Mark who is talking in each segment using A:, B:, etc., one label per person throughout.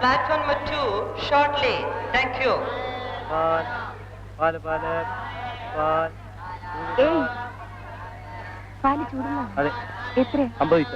A: Platform number 2, shortly. Thank you.
B: പാല് ചൂടുള്ള അതെ എത്ര 50 പൈസ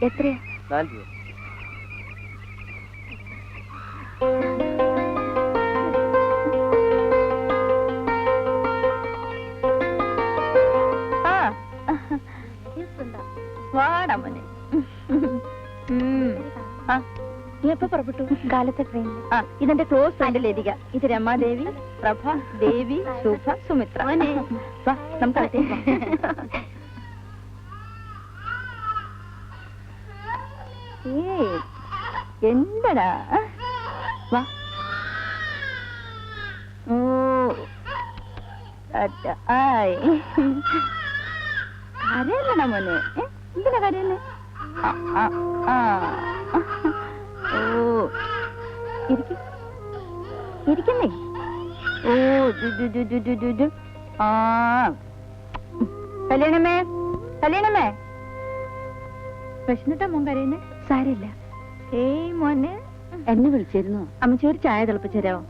B: എത്രയാ? 4 രൂപ. വാടാമനെ നീ എപ്പോ പുറപ്പെട്ടു? കാലത്തെ ട്രെയിൻ. ഇതെന്റെ ക്ലോസ് ഫ്രണ്ട് ലതിക. ഇത് രമാദേവി, പ്രഭ, ദേവി, ശുഭ, സുമിത്ര. വാ നമുക്ക് എന്തടാ വാ. ഓ കരയല്ലടാ മോനെ. എന്തിനാ കരയുന്നേ? ഓ ഇരിക്കുന്നേ. ഓ കല്യാണമേ പ്രശ്നത്താ മോൻ കരയുന്നേ? സാരില്ല. ഏയ് മോനെ എന്നെ വിളിച്ചിരുന്നു. അമ്മച്ചി ഒരു ചായ തിളപ്പിച്ചു തരാമോ?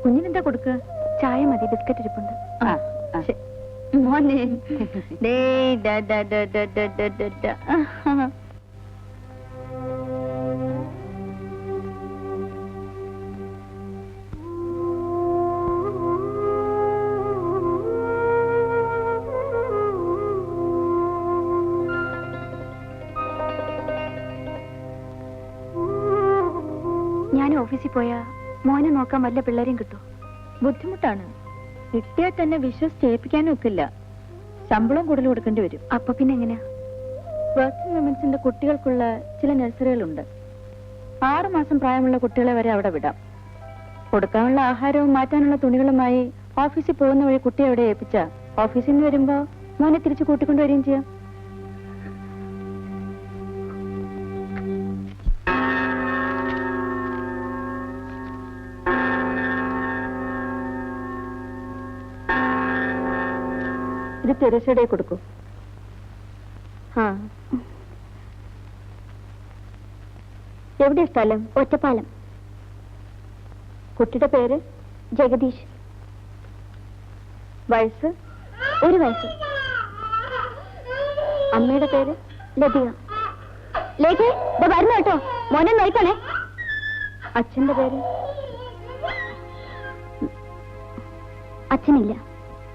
B: കുഞ്ഞിനെന്താ കൊടുക്കുക? ചായ മതി, ബിസ്ക്കറ്റ് ഇരിപ്പുണ്ട്. മോനെ ഞാൻ ഓഫീസിൽ പോയാ മോനെ നോക്കാൻ വല്ല പിള്ളേരെയും കിട്ടും. ബുദ്ധിമുട്ടാണ്. കിട്ടിയാൽ തന്നെ വിശ്വസിച്ച് ഏൽപ്പിക്കാനും ഒക്കില്ല. ശമ്പളം കൂടുതൽ കൊടുക്കേണ്ടി വരും. അപ്പൊ പിന്നെ എങ്ങനെയാ? വർക്കിംഗ് വിമൻസിന്റെ കുട്ടികൾക്കുള്ള ചില നഴ്സറികളുണ്ട്. 6 മാസം പ്രായമുള്ള കുട്ടികളെ വരെ അവിടെ വിടാം. കൊടുക്കാനുള്ള ആഹാരവും മാറ്റാനുള്ള തുണികളുമായി ഓഫീസിൽ പോകുന്ന വഴി കുട്ടിയെ അവിടെ ഏൽപ്പിച്ച ഓഫീസിൽ നിന്ന് വരുമ്പോ മോനെ തിരിച്ചു കൂട്ടിക്കൊണ്ടുവരികയും ചെയ്യാം. ഇത് തെരേസയുടെ കൊടുക്കൂ. എവിടെയാ സ്ഥലം? ഒറ്റപ്പാലം. കുട്ടിയുടെ പേര്? ജഗദീഷ്. വയസ്സ്? 1 വയസ്സ്. അമ്മയുടെ പേര്? ലതിക. ലേഖേ വരുന്നു കേട്ടോ, മോനെ നോക്കണേ. അച്ഛന്റെ പേര്? അച്ഛനില്ല.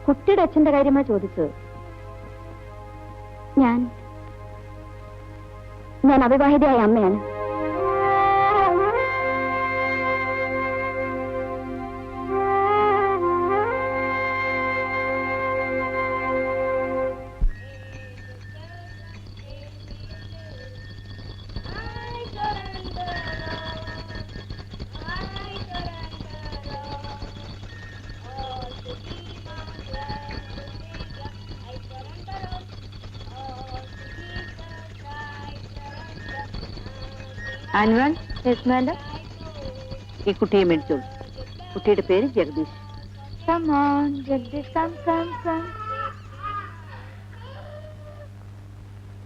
B: കുട്ടിയുടെ അച്ഛന്റെ കാര്യമാ ചോദിച്ചത്. ഞാൻ അവിവാഹിതയായ അമ്മയാണ്. Annual yes madam.
C: ഈ കുട്ടിയെ മേടിച്ചോളൂ. കുട്ടിയുടെ പേര് Jagdish.
B: Come on, Jagdish, come.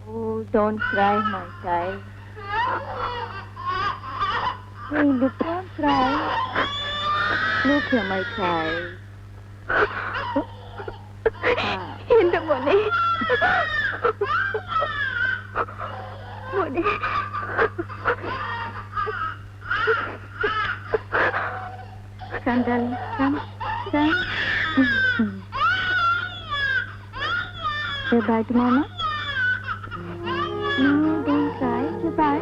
B: Oh, don't cry, my child. Hey, look, don't cry. Look here, my child. എന്റെ മോനെ മോനെ come, darling, come. Say bye to Mama. No, don't cry. Say bye.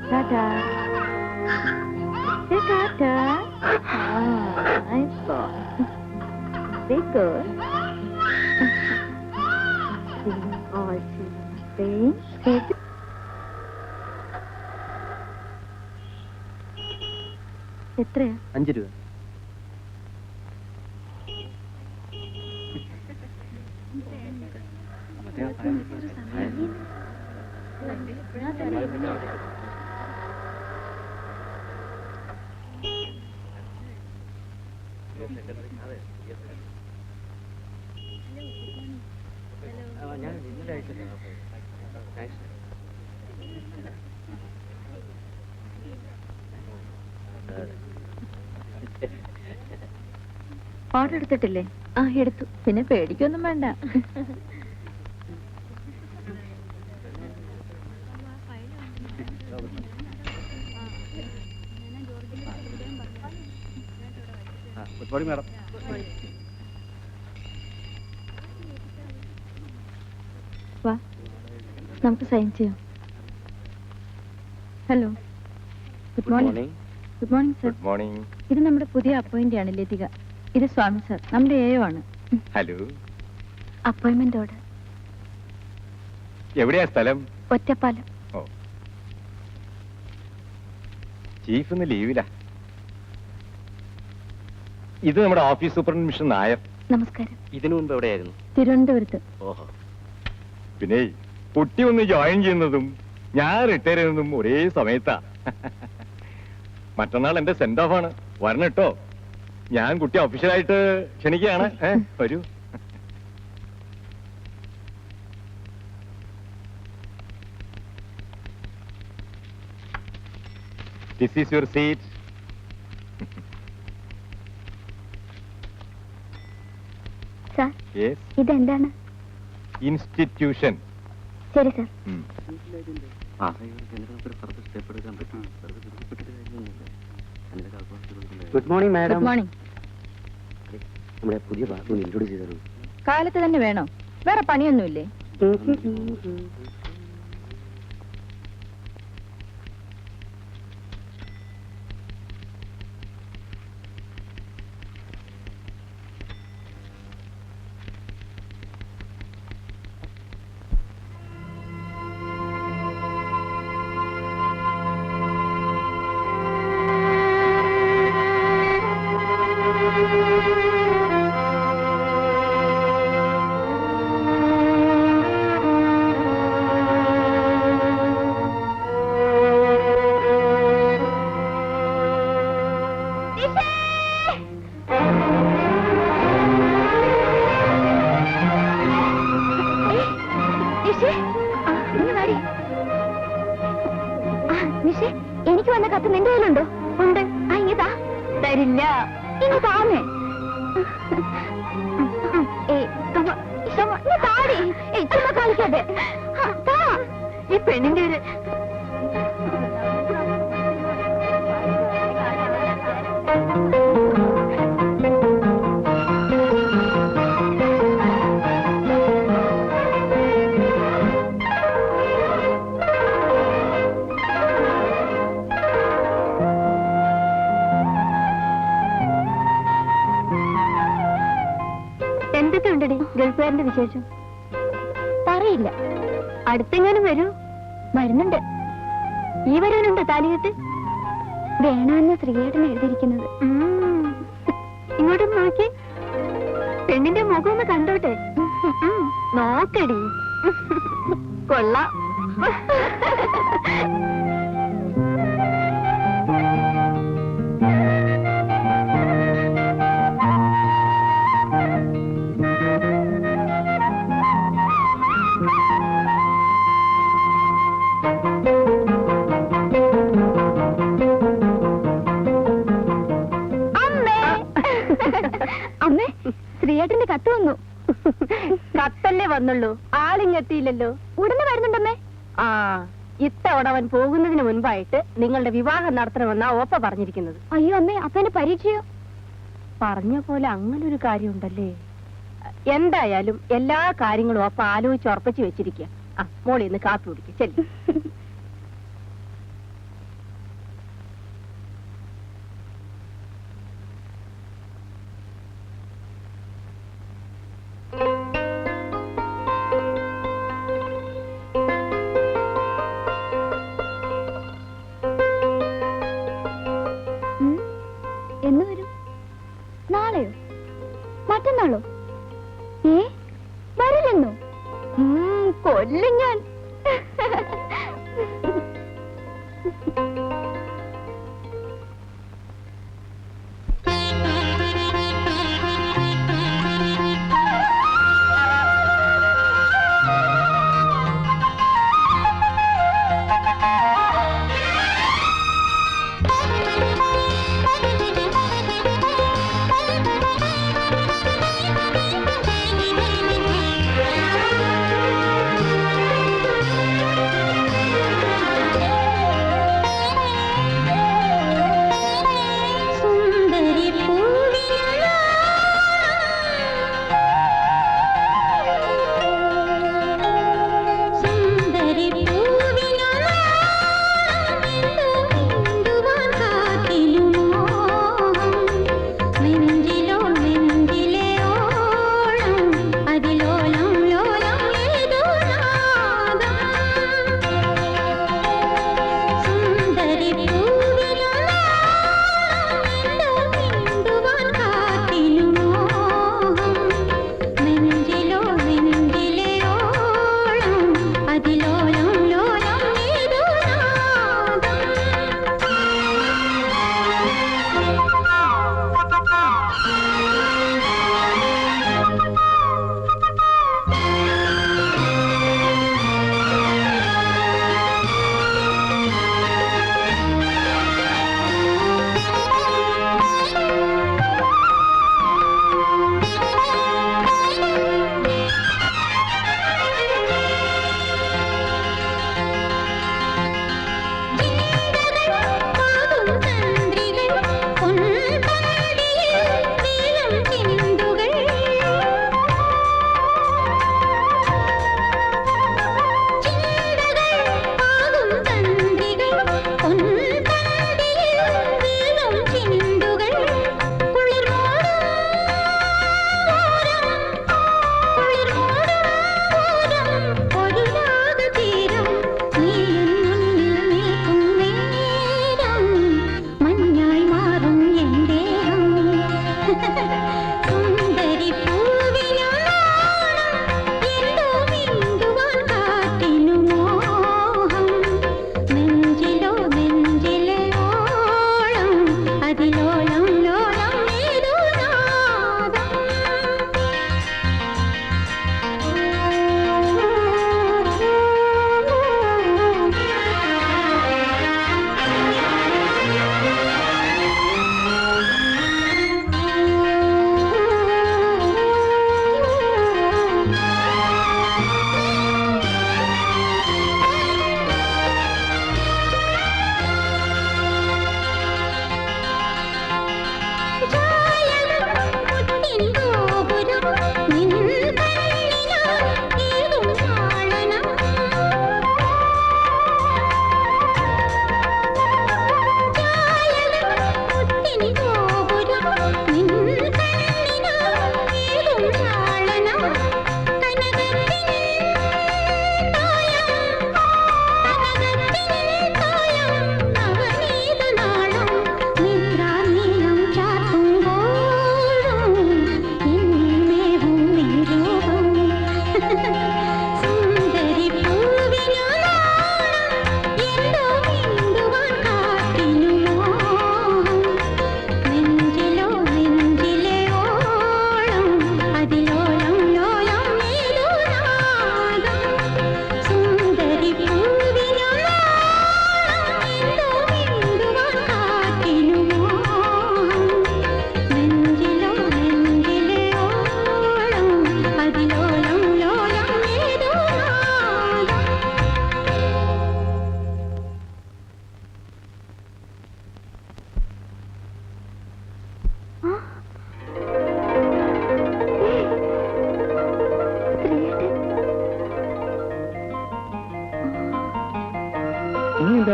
B: Tata. Say Tata. Nice boy. Be good. All children. എത്രയാ?
D: 5 രൂപ.
B: Order എടുത്തിട്ടില്ലേ? ആ എടുത്തു. പിന്നെ പേടിക്കൊന്നും വേണ്ട.
D: Good morning madam.
B: വാ, നമുക്ക് സൈൻ ചെയ്യാം. Hello, good morning. Good morning sir.
E: Good morning.
B: ഇത് നമ്മുടെ പുതിയ അപ്പോയിന്റ് ആണ് ലതിക. ഇത് സ്വാമി സർ, നമ്മുടെ ഏയോ ആണ്.
E: ഹലോ.
B: Appointment order.
E: എവിടെയാ സ്ഥലം?
B: ഒറ്റപ്പാലം.
E: ഓ, ചീഫ് ഇന്ന് ലീവിലാ. ഇത് നമ്മുടെ ഓഫീസ് സൂപ്രണ്ട് മിസ്റ്റർ നായർ.
B: നമസ്കാരം.
D: ഇതിനു മുമ്പ് എവിടെയായിരുന്നു?
B: തിരുവനന്തപുരത്ത്.
D: ഓഹോ.
E: പിന്നെ കുട്ടി ഒന്ന് ജോയിൻ ചെയ്യുന്നതും ഞാൻ റിട്ടയർ ചെയ്യുന്നതും ഒരേ സമയത്താ. മറ്റന്നാൾ എന്റെ സെന്റ് ഓഫ് ആണ്, വരണം കേട്ടോ. ഞാൻ കുട്ടി ഒഫീഷ്യലായിട്ട് ക്ഷണിക്കുകയാണ്. വരൂ. This is your seat.
B: Sir,
E: yes.
B: ഇതെന്താണ്?
E: ഇൻസ്റ്റിറ്റ്യൂഷൻ.
B: ശരി sir.
D: Good morning madam.
B: Good morning.
D: നമ്മുടെ പുതിയ ബാത്റൂം ഇൻട്രോഡ്യൂസ് ചെയ്തോളൂ.
B: കാലത്ത് തന്നെ വേണോ? വേറെ പണിയൊന്നുമില്ലേ? എനിക്ക് വന്ന കത്ത് നിന്റെ കയ്യിലുണ്ടോ? ഉണ്ട്. ഇങ്ങതാ. തരില്ല. ഇനി താമേ. കളിക്കട്ടെ. ഈ പെണ്ണിന്റെ ഒരു എന്തൊക്കെയുണ്ടടി ഗൾഫുകാരന്റെ വിശേഷം? പറയില്ല. അടുത്തെങ്ങാനും വരൂ? വരുന്നുണ്ട്. ഈ വരാനുണ്ടോ താലികെട്ട്? വേണമെന്ന് ശ്രീയേട്ടൻ എഴുതിയിരിക്കുന്നത്. ഇങ്ങോട്ടും നോക്കി. പെണ്ണിന്റെ മുഖം ഒന്ന് കണ്ടോട്ടെ. കൊള്ളാം. അമ്മേ ശ്രീയേട്ടന്റെ കത്ത് വന്നു.
C: കത്തല്ലേ വന്നുള്ളൂ, ആളിങ്ങെത്തിയില്ലല്ലോ.
B: ഉടനെ വരുന്നുണ്ടമ്മേ.
C: ആ, ഇത്തവണ അവൻ പോകുന്നതിന് മുൻപായിട്ട് നിങ്ങളുടെ വിവാഹം നടത്തണമെന്നാ ഓപ്പ പറഞ്ഞിരിക്കുന്നത്.
B: അയ്യോ അമ്മേ, അപ്പൊ എന്റെ പരീക്ഷയോ?
C: പറഞ്ഞ പോലെ അങ്ങനൊരു കാര്യമുണ്ടല്ലേ. എന്തായാലും എല്ലാ കാര്യങ്ങളും ഓപ്പ ആലോചിച്ച് ഉറപ്പിച്ച് വെച്ചിരിക്കുക. ആ, മോളി ഇന്ന് കാപ്പി കുടിക്കും. ശരി.
B: എന്ന് വരും? നാളെയോ മറ്റന്നാളോ? വരില്ലെന്നോ? കൊല്ലും ഞാൻ.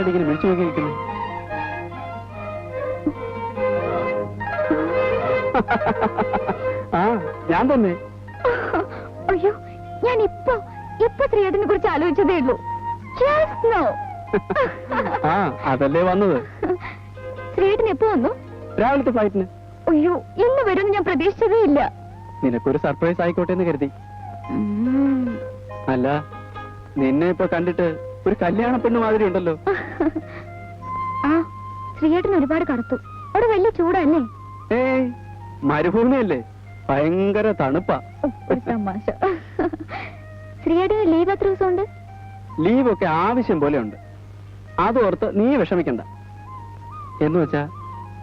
D: എന്താടി ഇങ്ങനെ വിളിച്ചു നോക്കിയിരിക്കുന്നു? ആ ഞാൻ തന്നെ.
B: അയ്യോ, ഞാൻ ഇപ്പൊ ശ്രീയേട്ടനെ കുറിച്ച് ആലോചിച്ചതേ ഉള്ളൂ. Just now.
D: ആ അതല്ലേ വന്നത്.
B: ശ്രീയേട്ടൻ എപ്പോ വന്നു?
D: രാവിലത്തെ ഫ്ലൈറ്റിന്.
B: അയ്യോ, ഇന്ന് വരുമെന്ന് ഞാൻ പ്രതീക്ഷിച്ചതേ ഇല്ല.
D: നിനക്കൊരു സർപ്രൈസ് ആയിക്കോട്ടെ എന്ന് കരുതി. അല്ല, നിന്നെ ഇപ്പൊ കണ്ടിട്ട് ഒരു കല്യാണ പെണ്ണ് മാതിരി ഉണ്ടല്ലോ.
B: ആ, ശ്രീയേട്ടൻ ഒരുപാട് കറുത്തു. അവിടെ വലിയ ചൂടല്ലേ?
D: ഏയ്, മരുഭൂമിയല്ലേ, ഭയങ്കര തണുപ്പാ.
B: ഒരു തമാശ. ശ്രീയേട്ടന് ലീവ് എത്ര ദിവസം ഉണ്ട്?
D: ലീവൊക്കെ ആവശ്യം പോലെ ഉണ്ട്. അതോർത്ത് നീ വിഷമിക്കണ്ട. എന്ന് വെച്ചാ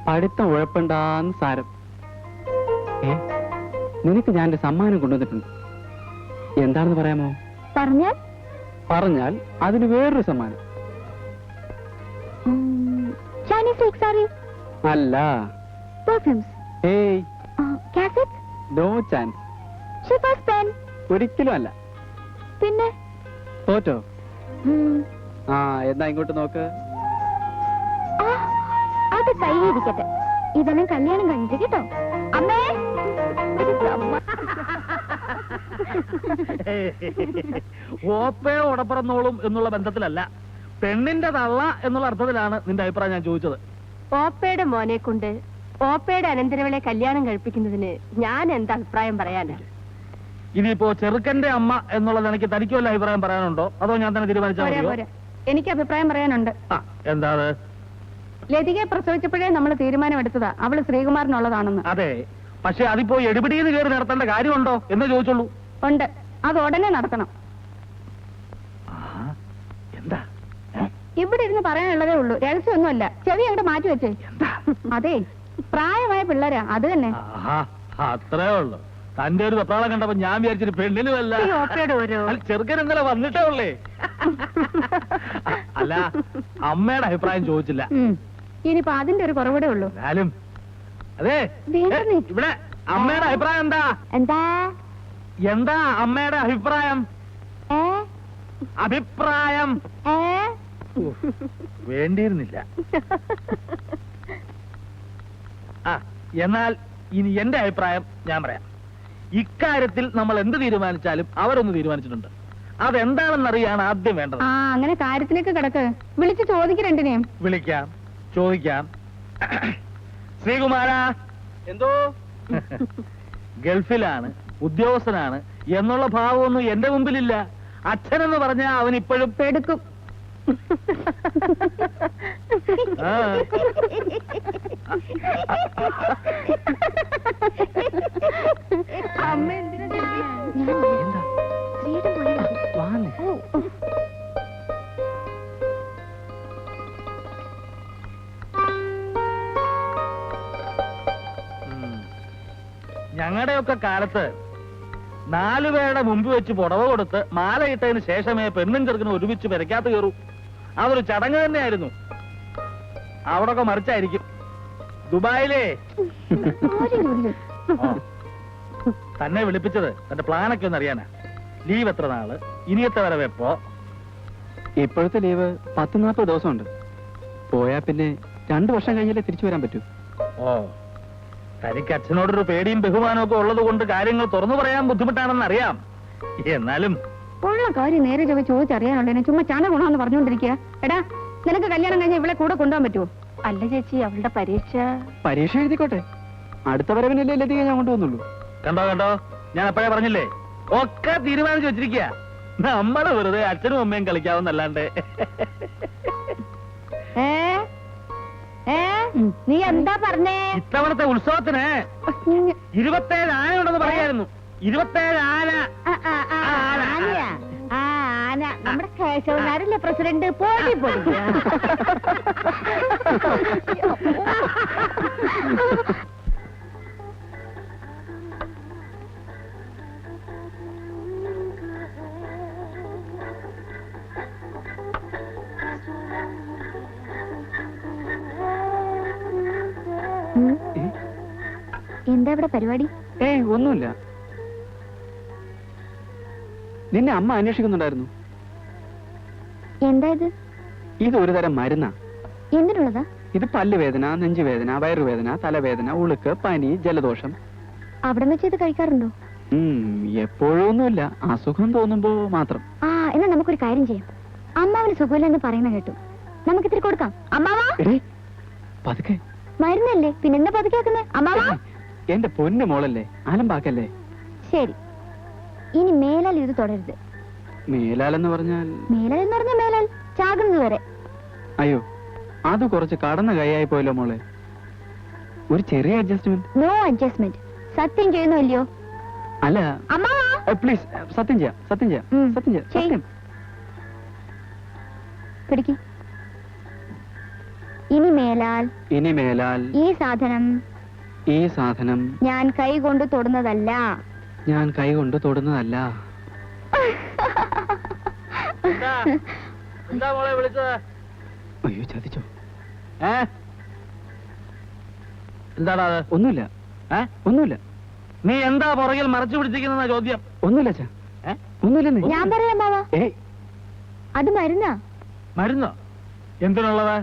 D: പഠിത്തം ഉഴപ്പണ്ടാന്ന് സാരം. നിനക്ക് ഞാൻ ഒരു സമ്മാനം കൊണ്ടുവന്നിട്ടുണ്ട്. എന്താണെന്ന് പറയാമോ? പറഞ്ഞാൽ അതിന് വേറൊരു സമ്മാനം.
B: ചൈനീസ് സിൽക്ക് സാരി
D: അല്ല.
B: പെർഫ്യൂംസ്?
D: ഏയ്,
B: cassettes?
D: No chance.
B: Sheaffer's pen?
D: ഒരിക്കലും അല്ല.
B: പിന്നെ
D: തോറ്റോ? ആ, എന്നാ ഇങ്ങോട്ട് നോക്ക്.
B: അത് കയ്യിരിക്കട്ടെ. ഇതെല്ലാം കല്യാണം കഴിഞ്ഞിട്ട് കേട്ടോ. അമ്മേ,
F: ഓപ്പയോ ഉടപ്പറന്നോളും എന്നുള്ള ബന്ധത്തിലല്ല, പെണ്ണിന്റെ തള്ള എന്നുള്ള അർത്ഥത്തിലാണ് നിന്റെ അഭിപ്രായം ഞാൻ ചോദിച്ചത്.
C: ഓപ്പയുടെ മോനെ കൊണ്ട് ഓപ്പയുടെ അനന്തരവളെ കല്യാണം കഴിപ്പിക്കുന്നതിന് ഞാൻ എന്താ അഭിപ്രായം പറയാനാ?
F: ഇനിയിപ്പോ ചെറുക്കന്റെ അമ്മ എന്നുള്ളത് എനിക്ക് തനിക്ക് വല്ല അഭിപ്രായം പറയാനുണ്ടോ, അതോ ഞാൻ തന്നെ തീരുമാനിച്ചാൽ മതിയോ?
B: എനിക്ക് അഭിപ്രായം പറയാനുണ്ട്.
F: എന്താ?
B: ലതികയെ പ്രസവിച്ചപ്പോഴേ നമ്മൾ തീരുമാനമെടുത്തതാ അവള് ശ്രീകുമാറിനുള്ളതാണെന്ന്.
F: അതെ, പക്ഷെ അതിപ്പോ എടുപിടിന്ന് കയറി നടത്തേണ്ട കാര്യമുണ്ടോ എന്ന് ചോദിച്ചുള്ളൂ.
B: ഉണ്ട്, അത് ഉടനെ നടത്തണം.
F: എന്താ?
B: ഇവിടെ ഇരുന്ന് പറയാനുള്ളതേ ഉള്ളൂ, രഹസ്യമൊന്നുമല്ല. ചെവി അങ്ങോട്ട് മാറ്റി വെച്ചേ. അതെ, പ്രായമായ പിള്ളേരാ, അത് തന്നെ.
F: അത്രേ ഉള്ളു. തന്റെ ഒരു വെപ്രാളം കണ്ടപ്പോ ഞാൻ വിചാരിച്ചിട്ട് പെണ്ണിനുമല്ല, ചെറുക്കൻ ഇന്നലെ വന്നിട്ടേ ഉള്ളേ. അല്ല, അമ്മയുടെ അഭിപ്രായം ചോദിച്ചില്ല.
B: ഇനിയിപ്പോ അതിന്റെ ഒരു കുറവിടെ ഉള്ളൂ.
F: എന്നാലും അതെ, ഇവിടെ അമ്മയുടെ അഭിപ്രായം എന്താ? എന്താ അമ്മയുടെ അഭിപ്രായം? അഭിപ്രായം വേണ്ടിയിരുന്നില്ല. എന്നാൽ ഇനി എന്റെ അഭിപ്രായം ഞാൻ പറയാം. ഇക്കാര്യത്തിൽ നമ്മൾ എന്ത് തീരുമാനിച്ചാലും അവരൊന്ന് തീരുമാനിച്ചിട്ടുണ്ട്. അതെന്താണെന്നറിയാണ് ആദ്യം വേണ്ടത്.
B: അങ്ങനെ കാര്യത്തിലേക്ക് കിടക്ക്. വിളിച്ച് ചോദിക്കരണ്ടിനെയും.
F: വിളിക്കാം, ചോദിക്കാം. ശ്രീകുമാര,
D: എന്തോ?
F: ഗൾഫിലാണ്, ഉദ്യോഗസ്ഥനാണ് എന്നുള്ള ഭാവമൊന്നും എന്റെ മുമ്പിലില്ല. അച്ഛനെന്ന് പറഞ്ഞാൽ അവൻ ഇപ്പോഴും
B: പെടുക്കും. അമ്മ എന്തിനാ?
F: ഞങ്ങളുടെയൊക്കെ കാലത്ത് 4 പേരുടെ മുമ്പ് വെച്ച് പുടവ കൊടുത്ത് മാല ഇട്ടതിന് ശേഷമേ പെണ്ണും ചെറുക്കനും ഒരുമിച്ച് പെരക്കാത്ത കയറൂ. അതൊരു ചടങ്ങ് തന്നെയായിരുന്നു. അവിടൊക്കെ മറിച്ചായിരിക്കും. ദുബായിലേ തന്നെ വിളിപ്പിച്ചത് തന്റെ പ്ലാനൊക്കെ ഒന്ന് അറിയാനാ. ലീവ് എത്ര നാള്, ഇനിയത്തെ വരെ വെപ്പോ?
D: ഇപ്പോഴത്തെ ലീവ് 10-40 ദിവസമുണ്ട്. പോയാ പിന്നെ 2 വർഷം കഴിഞ്ഞാലേ തിരിച്ചു വരാൻ പറ്റൂ.
F: ഓ, തനിക്ക് അച്ഛനോടൊരു പേടിയും ബഹുമാനവും ഒക്കെ ഉള്ളത് കൊണ്ട് കാര്യങ്ങൾ തുറന്നു പറയാൻ ബുദ്ധിമുട്ടാണെന്ന് അറിയാം. എന്നാലും
B: ഉള്ള കാര്യം നേരെ ചോദിച്ചറിയാനുള്ളതിനെ ചുമ്മാ ചാണ ഗുണമെന്ന് പറഞ്ഞുകൊണ്ടിരിക്കുക. എടാ, നിനക്ക് കല്യാണം കഴിഞ്ഞാൽ ഇവിടെ കൂടെ കൊണ്ടുപോകാൻ പറ്റുമോ?
C: അല്ല ചേച്ചി, അവളുടെ
D: പരീക്ഷ എഴുതിക്കോട്ടെ. അടുത്ത വരവിനല്ലേ ലതിക ഞാൻ കൊണ്ടുവന്നുള്ളൂ.
F: കണ്ടോ കണ്ടോ, ഞാൻ അപ്പോഴേ പറഞ്ഞില്ലേ, ഒക്കെ തീരുമാനിച്ചു വെച്ചിരിക്കുക. നമ്മള് വെറുതെ അച്ഛനും അമ്മയും കളിക്കാവുന്നല്ലാണ്ട്.
B: നീ എന്താ പറഞ്ഞേ?
F: ഇത്തവണത്തെ ഉത്സവത്തിന് 27 ആന ഉണ്ടെന്ന് പറയായിരുന്നു. 27 ആന.
B: ആന നമ്മുടെ കേശവനാരല്ലേ പ്രസിഡന്റ്? പോയി പോയി. എന്താ ഇവിടെ പരിപാടി?
D: ഒന്നുമില്ല. നിന്നെ അമ്മ അന്വേഷിക്കുന്നുണ്ടായിരുന്നു.
B: എന്താ ഇത്?
D: ഇത് ഒരു തരം മരുന്നാ.
B: എന്തിനുള്ളതാ?
D: ഇത് പല്ലുവേദന, നെഞ്ചുവേദന, വയറുവേദന, തലവേദന, ഉളുക്ക്, പനി, ജലദോഷം.
B: അവിടെ വെച്ച് ഇത് കഴിക്കാറുണ്ടോ?
D: എപ്പോഴൊന്നുമില്ല, അസുഖം തോന്നുമ്പോ മാത്രം.
B: ആ, എന്നാ നമുക്കൊരു കാര്യം ചെയ്യാം. അമ്മാവന് സുഖമില്ലെന്ന് പറയുന്ന കേട്ടു. നമുക്ക് ഇത്തിരി കൊടുക്കാം. അമ്മാവാ,
D: പതുക്കെ.
B: മരുന്നല്ലേ, പിന്നെന്താ പതുക്കാക്കുന്നേ? അമ്മാവാ,
D: എന്റെ പൊന്നു മോളല്ലേ, അലമ്പാക്കല്ലേ.
B: ശരി, ഇനി മേലാൽ ഇത് തുടരുത്.
D: മേലാലെന്ന് പറഞ്ഞാൽ?
B: മേലാൽ എന്ന് പറഞ്ഞാൽ മേലാൽ ചാകുന്നത് വരെ.
D: അയ്യോ, അത് കുറച്ച് കടന്ന കൈയായി പോയല്ലോ മോളെ. ഒരു ചെറിയ അഡ്ജസ്റ്റ്മെന്റ്.
B: No adjustment. സത്യം ചെയ്യുന്നോ ഇല്ലയോ?
D: അല്ല,
B: അമ്മാവാ,
D: പ്ലീസ്, സത്യം ചെയ്യാം, സത്യം ചെയ്യാം, സത്യം ചെയ്യാം, സത്യം.
B: പിടിക്ക്. ഇനി മേലാൽ ഈ സാധനം ഞാൻ കൈ കൊണ്ട് തൊടുന്നതല്ല.
F: എന്താ മോളെ വിളിച്ചത്?
D: അയ്യോ, ചതിച്ചോ?
F: എന്താടാ അത്?
D: ഒന്നുമില്ല, ഒന്നുമില്ല.
F: നീ എന്താ പുറകിൽ മറച്ചു പിടിച്ചിരിക്കുന്ന ചോദ്യം?
D: ഒന്നുമില്ല അച്ഛാ, ഒന്നുമില്ല.
B: ഞാൻ പറയാം അമ്മാവാ, അത് മരുന്നാ.
F: മരുന്നോ? എന്തിനുള്ളതാ?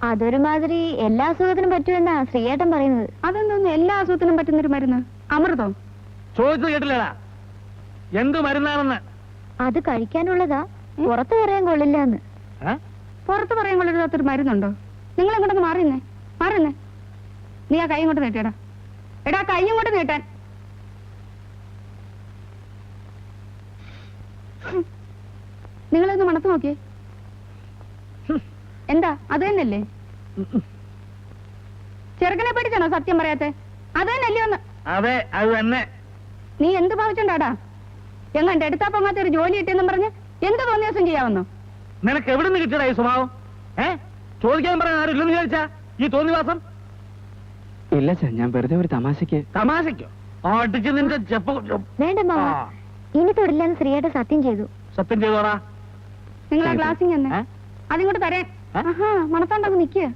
B: അതൊരുമാതിരി എല്ലാ അസുഖത്തിനും പറ്റുമെന്നാ ശ്രീയേട്ടൻ പറയുന്നത്. അതെന്തോന്ന് എല്ലാ അസുഖത്തിനും പറ്റുന്നൊരു മരുന്ന്? അമൃതം?
F: ചോദിച്ചു കേട്ടില്ലടാ, എന്ത് മരുന്നാണെന്ന്.
B: അത് കഴിക്കാനുള്ളതാ, പുറത്ത് പറയാൻ കൊള്ളില്ല എന്ന്. പുറത്ത് പറയാൻ കൊള്ളില്ലാത്തൊരു മരുന്നുണ്ടോ? നിങ്ങൾ എങ്ങോട്ടൊന്ന് മാറിയുന്നേ, നീ ആ കൈ ഇങ്ങോട്ട് നീട്ടിയടാ. എടാ, കൈ ഇങ്ങോട്ട് നീട്ടാൻ. നിങ്ങളൊന്ന് മണത്ത് നോക്കിയേ. എന്താ, അത് തന്നെയല്ലേ? ചെറുക്കനെ പേടിച്ചാണോ സത്യം പറയാത്തെ? അത് തന്നെയല്ലേ ഒന്ന്?
F: അതെ, അത് തന്നെ.
B: നീ എന്ത് ഭാവിച്ചുണ്ടാടാ? എങ്ങാണ്ട് എടുത്താ പൊങ്ങാത്ത ഒരു ജോലി കിട്ടിയെന്നും പറഞ്ഞ് എന്ത് തോന്നിയ ദിവസം ചെയ്യാമെന്നോ?
F: നിനക്ക് എവിടെ നിന്ന് കിട്ടിയടാ ഈ സ്വഭാവം? ചോദിക്കാൻ പറയാൻ ആരില്ലെന്ന് വിചാരിച്ചാ ഈ തോന്നിവാസം?
D: ഇല്ല അച്ഛാ, ഞാൻ വെറുതെ ഒരു തമാശക്ക്.
F: തമാശക്കോ? അടിച്ച് നിന്റെ ചെപ്പ.
B: വേണ്ട മാവാ, ഇനി തൊടില്ലെന്ന് ശ്രീയേട്ടൻ സത്യം ചെയ്തു.
F: സത്യം ചെയ്തോടാ.
B: നിങ്ങൾ ആ ഗ്ലാസിങ് തന്നെ അതിങ്ങോട്ട് തരാൻ. മണത്തോണ്ടങ്ങ് നിക്കുക.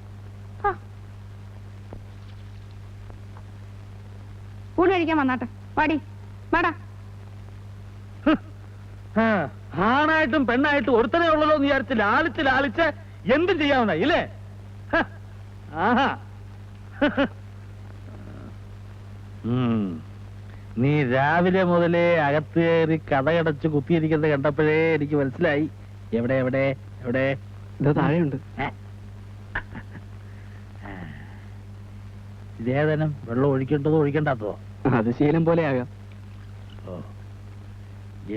B: ഊണ് കഴിക്കാൻ വന്നാട്ടെ. വാടി, വാടാ.
F: ആണായിട്ടും പെണ്ണായിട്ടും ഒരുത്തനെ ഉള്ളല്ലോ എന്ന് വിചാരിച്ച് ലാളിച്ച് എന്തും ചെയ്യാവുന്ന ഇല്ലേ? ആഹാ, നീ രാവിലെ മുതലേ അകത്ത് കയറി കഥയടച്ച് കുത്തിയിരിക്കുന്നത് കണ്ടപ്പോഴേ എനിക്ക് മനസ്സിലായി. എവിടെ എവിടെ എവിടെ?
D: ഇത് താഴെയുണ്ട്.
F: ഇതേതനം വെള്ളം ഒഴിക്കേണ്ടതോ ഒഴിക്കേണ്ടാത്തതോ?
D: അത് ശീലം പോലെ ആകാം.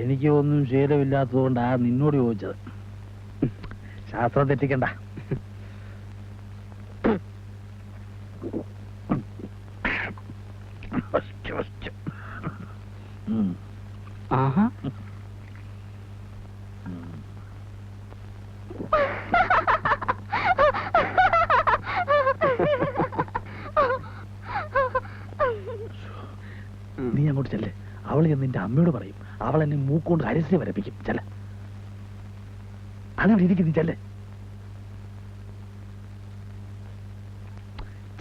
F: എനിക്ക് ഒന്നും ശീലമില്ലാത്തത് കൊണ്ടാ നിന്നോട് ചോദിച്ചത്. ശാസ്ത്രം തെറ്റിക്കണ്ട.
D: ആഹാ,
F: നീ അങ്ങോട്ട് ചെല്ലേ. അവൾ നിന്റെ അമ്മയോട് പറയും. അവൾ എന്നെ മൂക്കൊണ്ട് അരസി വരപ്പിക്കും. ചെല്ല, അങ്ങനെ ഇരിക്കും. നീ ചെല്ലേ,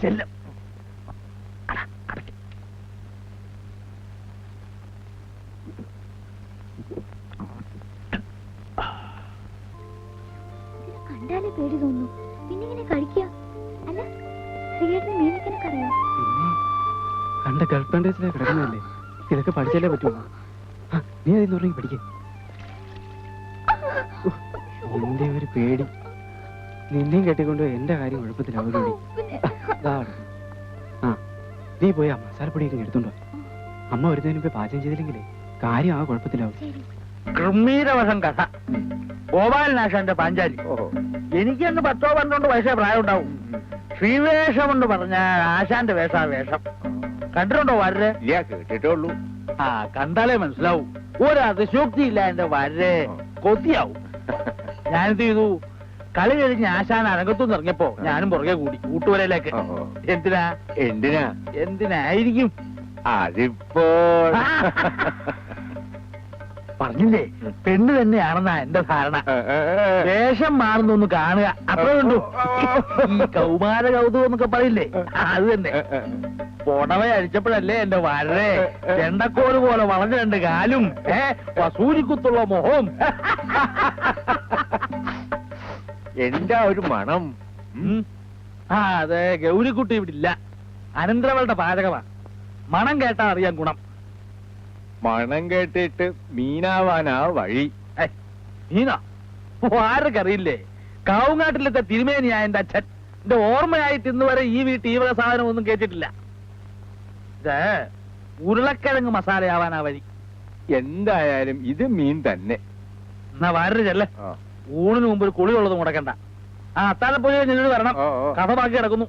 F: ചെല്ല.
B: കണ്ടാലേ പേടി തോന്നുന്നു. പിന്നെ ഇങ്ങനെ കഴിക്കുക. അല്ല, ശ്രീയേട്ടന് മീനിക്കനൊക്കെ അറിയാം.
D: പിന്നെ കണ്ട ഗൾഫ് കൺട്രീസിലെ കിടക്കുന്നല്ലേ, ഇതൊക്കെ പഠിച്ചാലേ പറ്റുള്ളൂ. നീ അതിന്ന് പറഞ്ഞെങ്കിൽ പഠിക്കേ. എന്റെ ഒരു പേടി. നിന്നെയും കെട്ടിക്കൊണ്ട് എന്റെ കാര്യം കുഴപ്പത്തിലാവൂടി. നീ പോയി ആ മസാലപ്പൊടിയൊക്കെ എടുത്തോണ്ടോ. അമ്മ വരുന്നതിന് മുമ്പ് പാചകം ചെയ്തില്ലെങ്കിലേ കാര്യം ആ കുഴപ്പത്തിലാവും.
F: ഗംഭീരവശം കഥ. ഗോപാലനാശാന്റെ പാഞ്ചാലി. എനിക്കന്ന് 10-12 വയസ്സേ പ്രായം ഉണ്ടാവും. ശ്രീവേഷം എന്ന് പറഞ്ഞ ആശാന്റെ വേഷാ വേഷം. കണ്ടിട്ടുണ്ടോ വരരെ?
E: ഇല്ല, കേട്ടിട്ടുള്ളൂ.
F: ആ, കണ്ടാലേ മനസ്സിലാവും. ഒരു അതിശോക്തി ഇല്ല എന്റെ വരരെ. കൊത്തിയാവും. ഞാനെന്ത് ചെയ്തു? കളി കഴിഞ്ഞ് ആശാൻ അരങ്ങത്തുനിന്ന് ഇറങ്ങിയപ്പോ ഞാനും പുറകെ കൂടി കൂട്ടുവരയിലേക്ക്. എന്തിനായിരിക്കും?
E: അതിപ്പോൾ
F: പറഞ്ഞില്ലേ, പെണ്ണ് തന്നെയാണെന്നാ എന്റെ ധാരണ. വേഷം മാറുന്നൊന്ന് കാണുക, അത്രേ ഉള്ളൂ. ഈ കൗമാര കൗതുകം എന്നൊക്കെ പറയില്ലേ, അത് തന്നെ. പുടവ അഴിച്ചപ്പോഴല്ലേ എന്റെ വരരെ ചെണ്ടക്കോല് പോലെ വളഞ്ഞ 2 കാലും വസൂരിക്കുത്തുള്ള മുഖവും.
E: എന്താ ഒരു മണം?
F: ആ അതെ, ഗൗരിക്കുട്ടി ഇവിടെ ഇല്ല. അനന്തരവളുടെ പാചകമാ. മണം കേട്ടാ അറിയാൻ ഗുണം.
E: മണം കേട്ടിട്ട് മീനാവാനാ വഴി.
F: മീനോ? ആരൊക്കറിയില്ലേ? കാവുങ്ങാട്ടിലത്തെ തിരുമേനിയാ എന്റെ അച്ഛൻ. എന്റെ ഓർമ്മയായിട്ട് ഇന്ന് വരെ ഈ വീട്ടിൽ ഈ വക സാധനം ഒന്നും കേട്ടിട്ടില്ല. ഇത് ഉരുളക്കിഴങ്ങ് മസാലയാവാനാ വഴി.
E: എന്തായാലും ഇത് മീൻ തന്നെ.
F: എന്നാ വാരര് ചെല്ലേ. ഊണിന് മുമ്പ് ഒരു കുളിയുള്ളത് മുടക്കണ്ട. ആ അത്താഴപ്പുഴ ഞെല്ലൂർ വരണം. കഥ ബാക്കി കിടക്കുന്നു.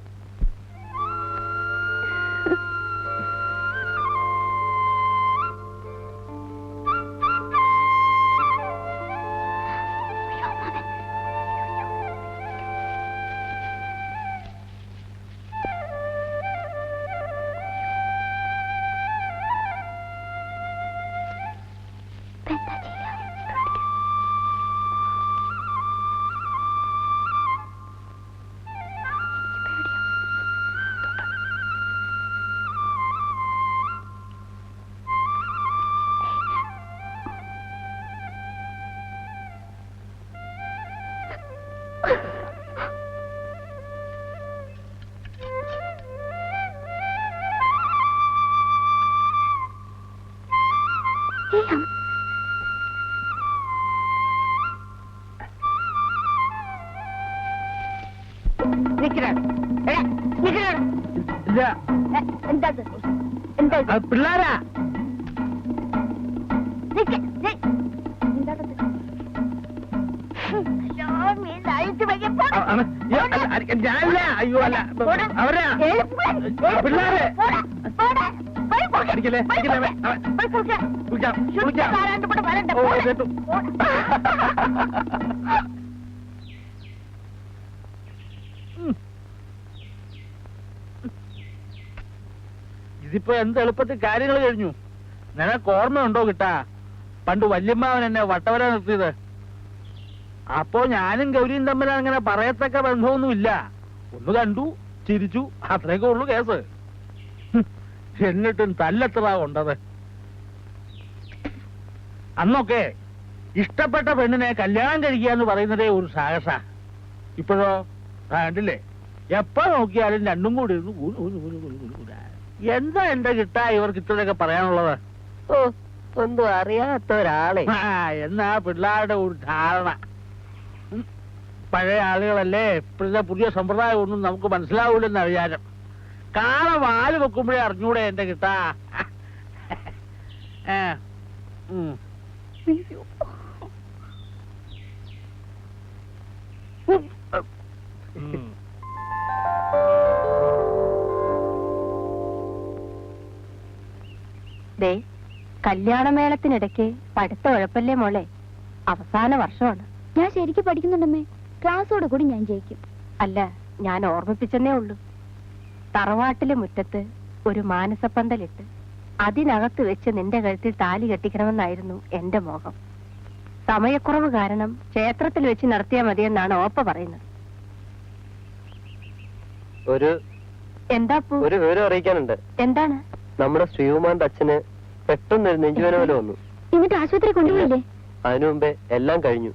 F: പിള്ളേരാ ഞാനില്ല. അയ്യോ അല്ല, അവരാ പിള്ളേരെ. അടിക്കല്ലേ ഓ കേട്ടു. ഇതിപ്പോ എന്ത് എളുപ്പത്തിൽ കാര്യങ്ങൾ കഴിഞ്ഞു. നിനക്ക് ഓർമ്മയുണ്ടോ കിട്ടാ പണ്ട് വല്യമ്മാവൻ എന്നെ വട്ടവര നിർത്തിയത്? അപ്പോ ഞാനും ഗൗരിയും തമ്മിൽ അങ്ങനെ പറയത്തക്ക ബന്ധമൊന്നുമില്ല. ഒന്ന് കണ്ടു, ചിരിച്ചു, അത്രയൊക്കെ ഉള്ളു കേസ്. എന്നിട്ടും തല്ലെത്ര കൊണ്ടത്. അന്നൊക്കെ ഇഷ്ടപ്പെട്ട പെണ്ണിനെ കല്യാണം കഴിക്കുക എന്ന് പറയുന്നതേ ഒരു സാഹസ. ഇപ്പോഴോ കണ്ടില്ലേ, എപ്പോ നോക്കിയാലും രണ്ടും കൂടി എന്താ എന്റെ കിട്ടാ ഇവർക്ക് ഇത്രയൊക്കെ പറയാനുള്ളത്?
C: ഓ, ഒന്നും അറിയാത്ത ഒരാളെ.
F: എന്നാ പിള്ളേരുടെ ഒരു ധാരണ. പഴയ ആളുകളല്ലേ, ഇപ്പോഴത്തെ പുതിയ സമ്പ്രദായം ഒന്നും നമുക്ക് മനസ്സിലാവൂലെന്ന് വിചാരം. കാള വാല് വെക്കുമ്പോഴേ അറിഞ്ഞൂടെ എന്റെ കിട്ടാ.
C: ദേ, കല്യാണമേളത്തിനിടയ്ക്ക് പഠിത്തം ഉഴപ്പല്ലേ മോളെ? അവസാന വർഷമാണ്.
B: ഞാൻ ശരിക്കും പഠിക്കുന്നുണ്ടമ്മേ. ക്ലാസ്സോട് കൂടി ഞാൻ ജയിക്കും.
C: അല്ല, ഞാൻ ഓർമ്മിപ്പിച്ചെന്നേ ഉള്ളൂ. തറവാട്ടിലെ മുറ്റത്ത് ഒരു മാനസപ്പന്തലിട്ട് അതിനകത്ത് വെച്ച് നിന്റെ കഴുത്തിൽ താലി കെട്ടിക്കണമെന്നായിരുന്നു എന്റെ മോഹം. സമയക്കുറവ് കാരണം ക്ഷേത്രത്തിൽ വെച്ച് നടത്തിയാൽ മതിയെന്നാണ് ഓപ്പ പറയുന്നത്. എന്താ
G: ഒരു വിവരം അറിയിക്കാനുണ്ട്.
C: എന്താണ്?
G: നമ്മുടെ ശ്രീകുമാറിന്റെ അച്ഛന് പെട്ടെന്ന് നെഞ്ചുവേന പോലെ വന്നു.
B: എന്നിട്ട് ആശുപത്രി കൊണ്ടുപോയില്ലേ?
G: അതിനു മുമ്പേ എല്ലാം കഴിഞ്ഞു.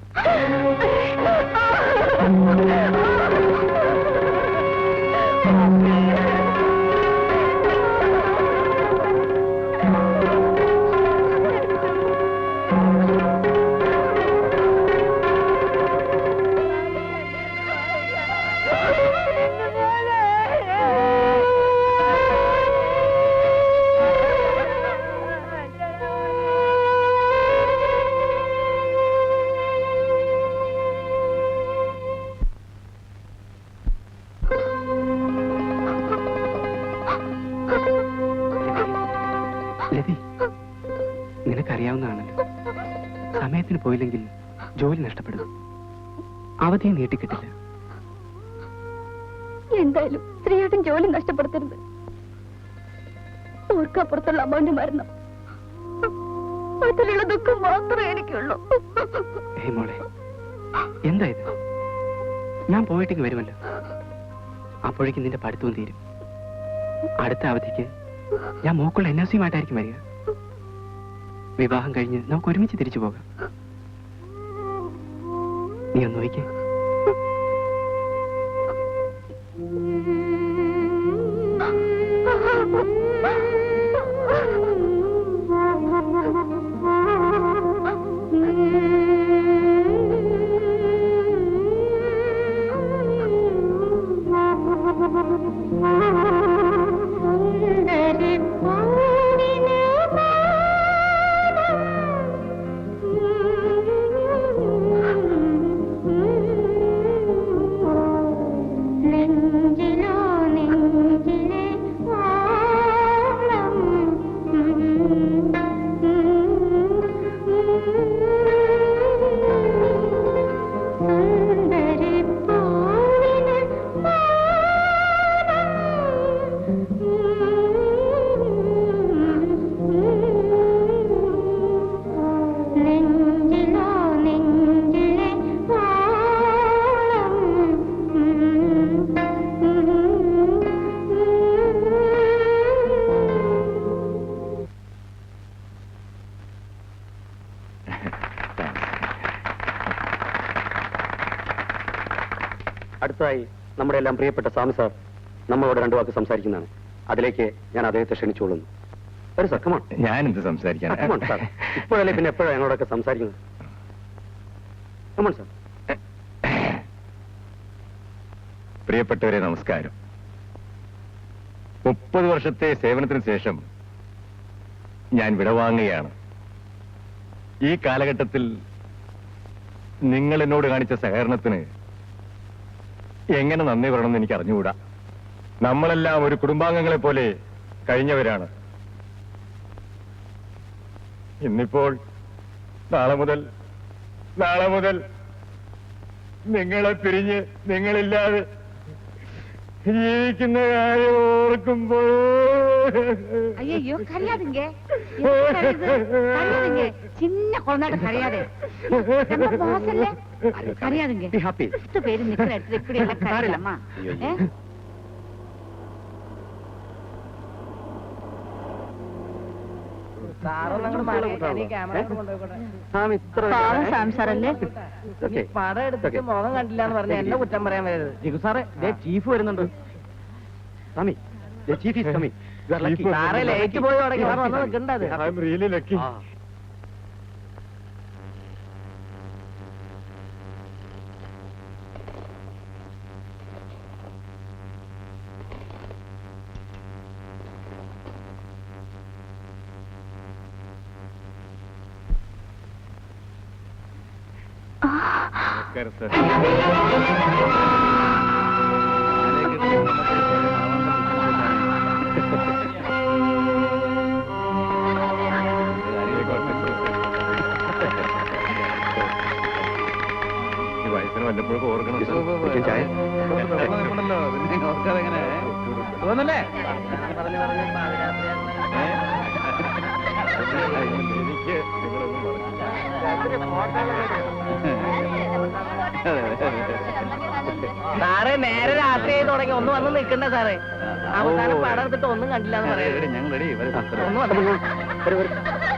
D: നിനക്കറിയാവുന്നതാണല്ലോ, സമയത്തിന് പോയില്ലെങ്കിൽ ജോലി നഷ്ടപ്പെടും, അവധിയെ നീട്ടിക്കിട്ടില്ല.
B: എന്തായാലും സ്ത്രീയായിട്ടും ജോലി നഷ്ടപ്പെടുത്തരുത്. ഓർക്കപ്പുറത്തുള്ള അമ്മാന്റെ മരണം, അതിലുള്ള ദുഃഖം മാത്രമേ എനിക്കുള്ളൂ.
D: മോളെ, എന്താ ഇത്? ഞാൻ പോയിട്ടേക്ക് വരുമല്ലോ. അപ്പോഴേക്കും നിന്റെ പഠിത്തവും തീരും. അടുത്ത അവധിക്ക് ഞാൻ മോക്കുള്ള NLC-യുമായിട്ടായിരിക്കും വരിക. വിവാഹം കഴിഞ്ഞ് നമുക്ക് ഒരുമിച്ച് തിരിച്ചു പോകാം. നീ ഒന്ന് നോക്കിക്കേ. അടുത്തതായി നമ്മുടെ എല്ലാം പ്രിയപ്പെട്ട സ്വാമി സാർ നമ്മളോട് രണ്ടു വാക്ക് സംസാരിക്കുന്നതാണ്. അതിലേക്ക് ഞാൻ അദ്ദേഹത്തെ ക്ഷണിച്ചുകൊള്ളുന്നു. ഒരു സക്കമാണ്.
E: ഞാൻ എന്ത് സംസാരിക്കാൻ?
D: സാർ ഇപ്പോഴല്ലേ പിന്നെ എപ്പോഴാണ് ഞങ്ങളോടൊക്കെ സംസാരിക്കുന്നത്? Come on sir.
E: പ്രിയപ്പെട്ടവരെ, നമസ്കാരം. 30 വർഷത്തെ സേവനത്തിന് ശേഷം ഞാൻ വിടവാങ്ങുകയാണ്. ഈ കാലഘട്ടത്തിൽ നിങ്ങൾ എന്നോട് കാണിച്ച സഹകരണത്തിന് എങ്ങനെ നന്ദി പറയണമെന്ന് എനിക്ക് അറിഞ്ഞുകൂടാ. നമ്മളെല്ലാം ഒരു കുടുംബാംഗങ്ങളെ പോലെ കഴിഞ്ഞവരാണ്. ഇന്നിപ്പോൾ നാളെ മുതൽ നിങ്ങളെ പിരിഞ്ഞ് നിങ്ങളില്ലാതെ ജീവിക്കുന്ന കാര്യം ഓർക്കുമ്പോൾ
C: ஐயோ கரையாதுங்க கரையாதுங்க சின்ன குழந்தைகிட்ட கரையாதே ரொம்ப மோசல்ல கரையாதுங்க
D: Be happy.
C: 10 பேர் நிக்கிற இடத்துல இப்படி எல்லாம் கரையலாமா പാവം സാംസാറല്ലേ
F: പടം എടുത്തിട്ട് മുഖം കണ്ടില്ല എന്ന് പറഞ്ഞ എന്നെ കുറ്റം പറയാൻ വരരുത്. ജിഗു സാറേ, ചീഫ് വരുന്നുണ്ട്.
D: സ്വാമി, the chief is coming. You are lucky.
F: സാറേ ലേക്ക് പോയി തുടങ്ങി വന്ന് നിൽക്കണ്ടത്.
E: I am really lucky. നമസ്കാരം സാർ. ഈ വയസ്സിന് വല്ലപ്പോഴും ഓർക്കണം സാർ.
D: ചായ
F: തോന്നല്ലേ?
E: എനിക്ക് നിങ്ങളൊന്നും
F: സാറേ നേരെ രാത്രി ആയി തുടങ്ങി ഒന്ന് വന്ന് നിൽക്കണ്ട സാറേ. അവസാനം പടം എടുത്തിട്ട് ഒന്നും കണ്ടില്ല എന്ന് പറയാം.
E: ഞങ്ങൾ റെഡി.
F: ഒന്ന് വന്നു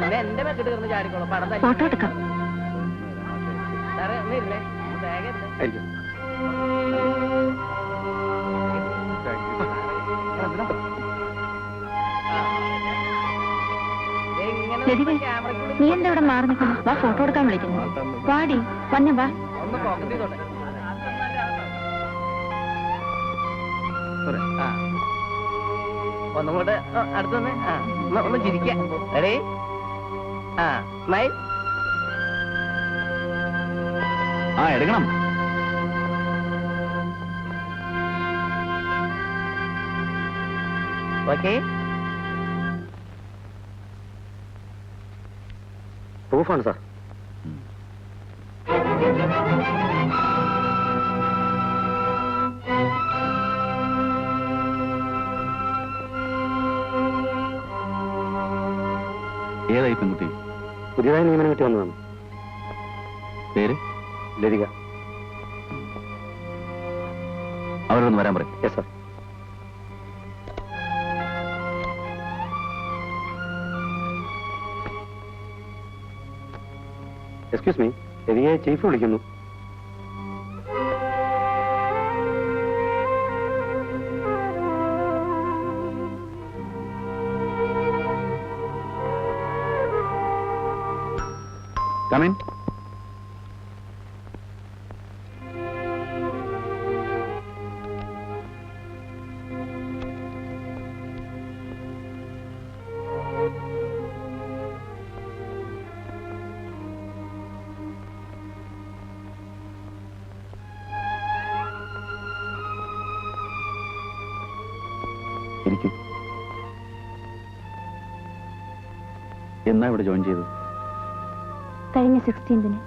F: പിന്നെ എന്റെ മെക്കിട്ട് കിടന്ന് ചാടിക്കോളാം. പടം തന്നെ
B: ഫോട്ടോ എടുക്കാം.
F: സാറേ ഒന്ന് ഇരുന്നേ. ബാഗ്
D: ആയിരിക്കും.
B: ലതികേ, നീ എന്താ ഇവിടെ മാറി നിൽക്കുന്നു? വാ, ഫോട്ടോ എടുക്കാൻ വിളിക്കുന്നു. വാടി, വന്നെ വാ.
F: ഒന്ന് പോക്കറ്റിൽ തൊട്ടെ. ഒന്നും കൂടെ അടുത്തൊന്ന് ഒന്ന് ചിരിക്കാം. റെഡി? സ്മൈൽ.
D: എടുക്കണം.
F: ഓക്കെ.
D: പ്രൂഫാണ് സാർ.
H: ഏതായി പെൺകുട്ടി?
D: പുതിയതായി നിയമനം കിട്ടി വന്നതാണ്.
H: പേര്?
D: ലതിക.
H: അവരൊന്ന് വരാൻ പറയും.
D: Yes sir. എക്സ്ക്യൂസ് മീ, ലതികയെ ചീഫ് വിളിക്കുന്നു.
H: Come in. ഇരിക്കും. എന്നാ ഇവിടെ ജോയിൻ ചെയ്തു?
B: കഴിഞ്ഞ 16-ന്.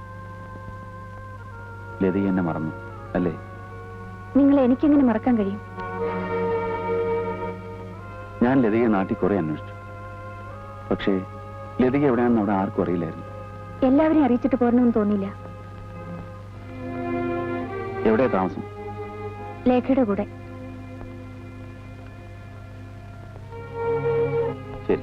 H: ലതി എന്നെ മറന്നു അല്ലേ?
B: നിങ്ങൾ എനിക്കെങ്ങനെ മറക്കാൻ കഴിയും?
H: ഞാൻ ലതികയെ നാട്ടിൽ കുറെ അന്വേഷിച്ചു. പക്ഷേ ലതിക എവിടെയാണെന്ന് അവിടെ ആർക്കും അറിയില്ലായിരുന്നു.
B: എല്ലാവരെയും അറിയിച്ചിട്ട് പോരണമെന്ന് തോന്നിയില്ല.
H: എവിടെയാ താമസം?
B: ലേഖയുടെ കൂടെ.
H: ശരി.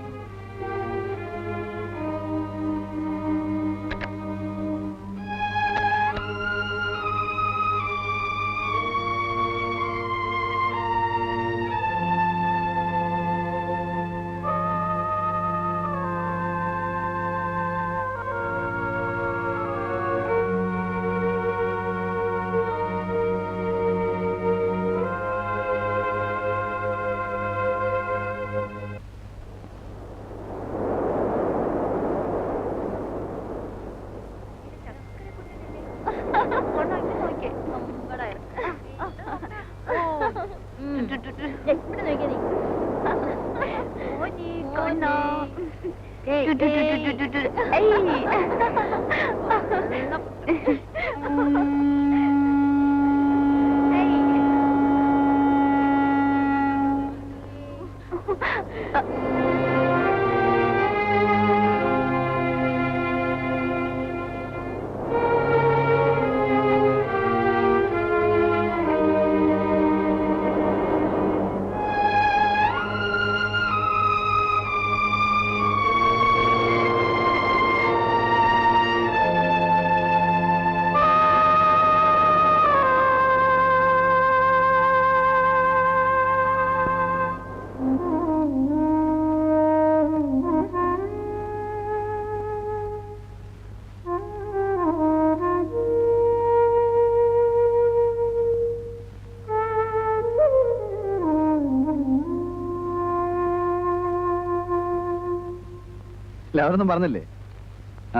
H: അവരൊന്നും പറഞ്ഞില്ലേ?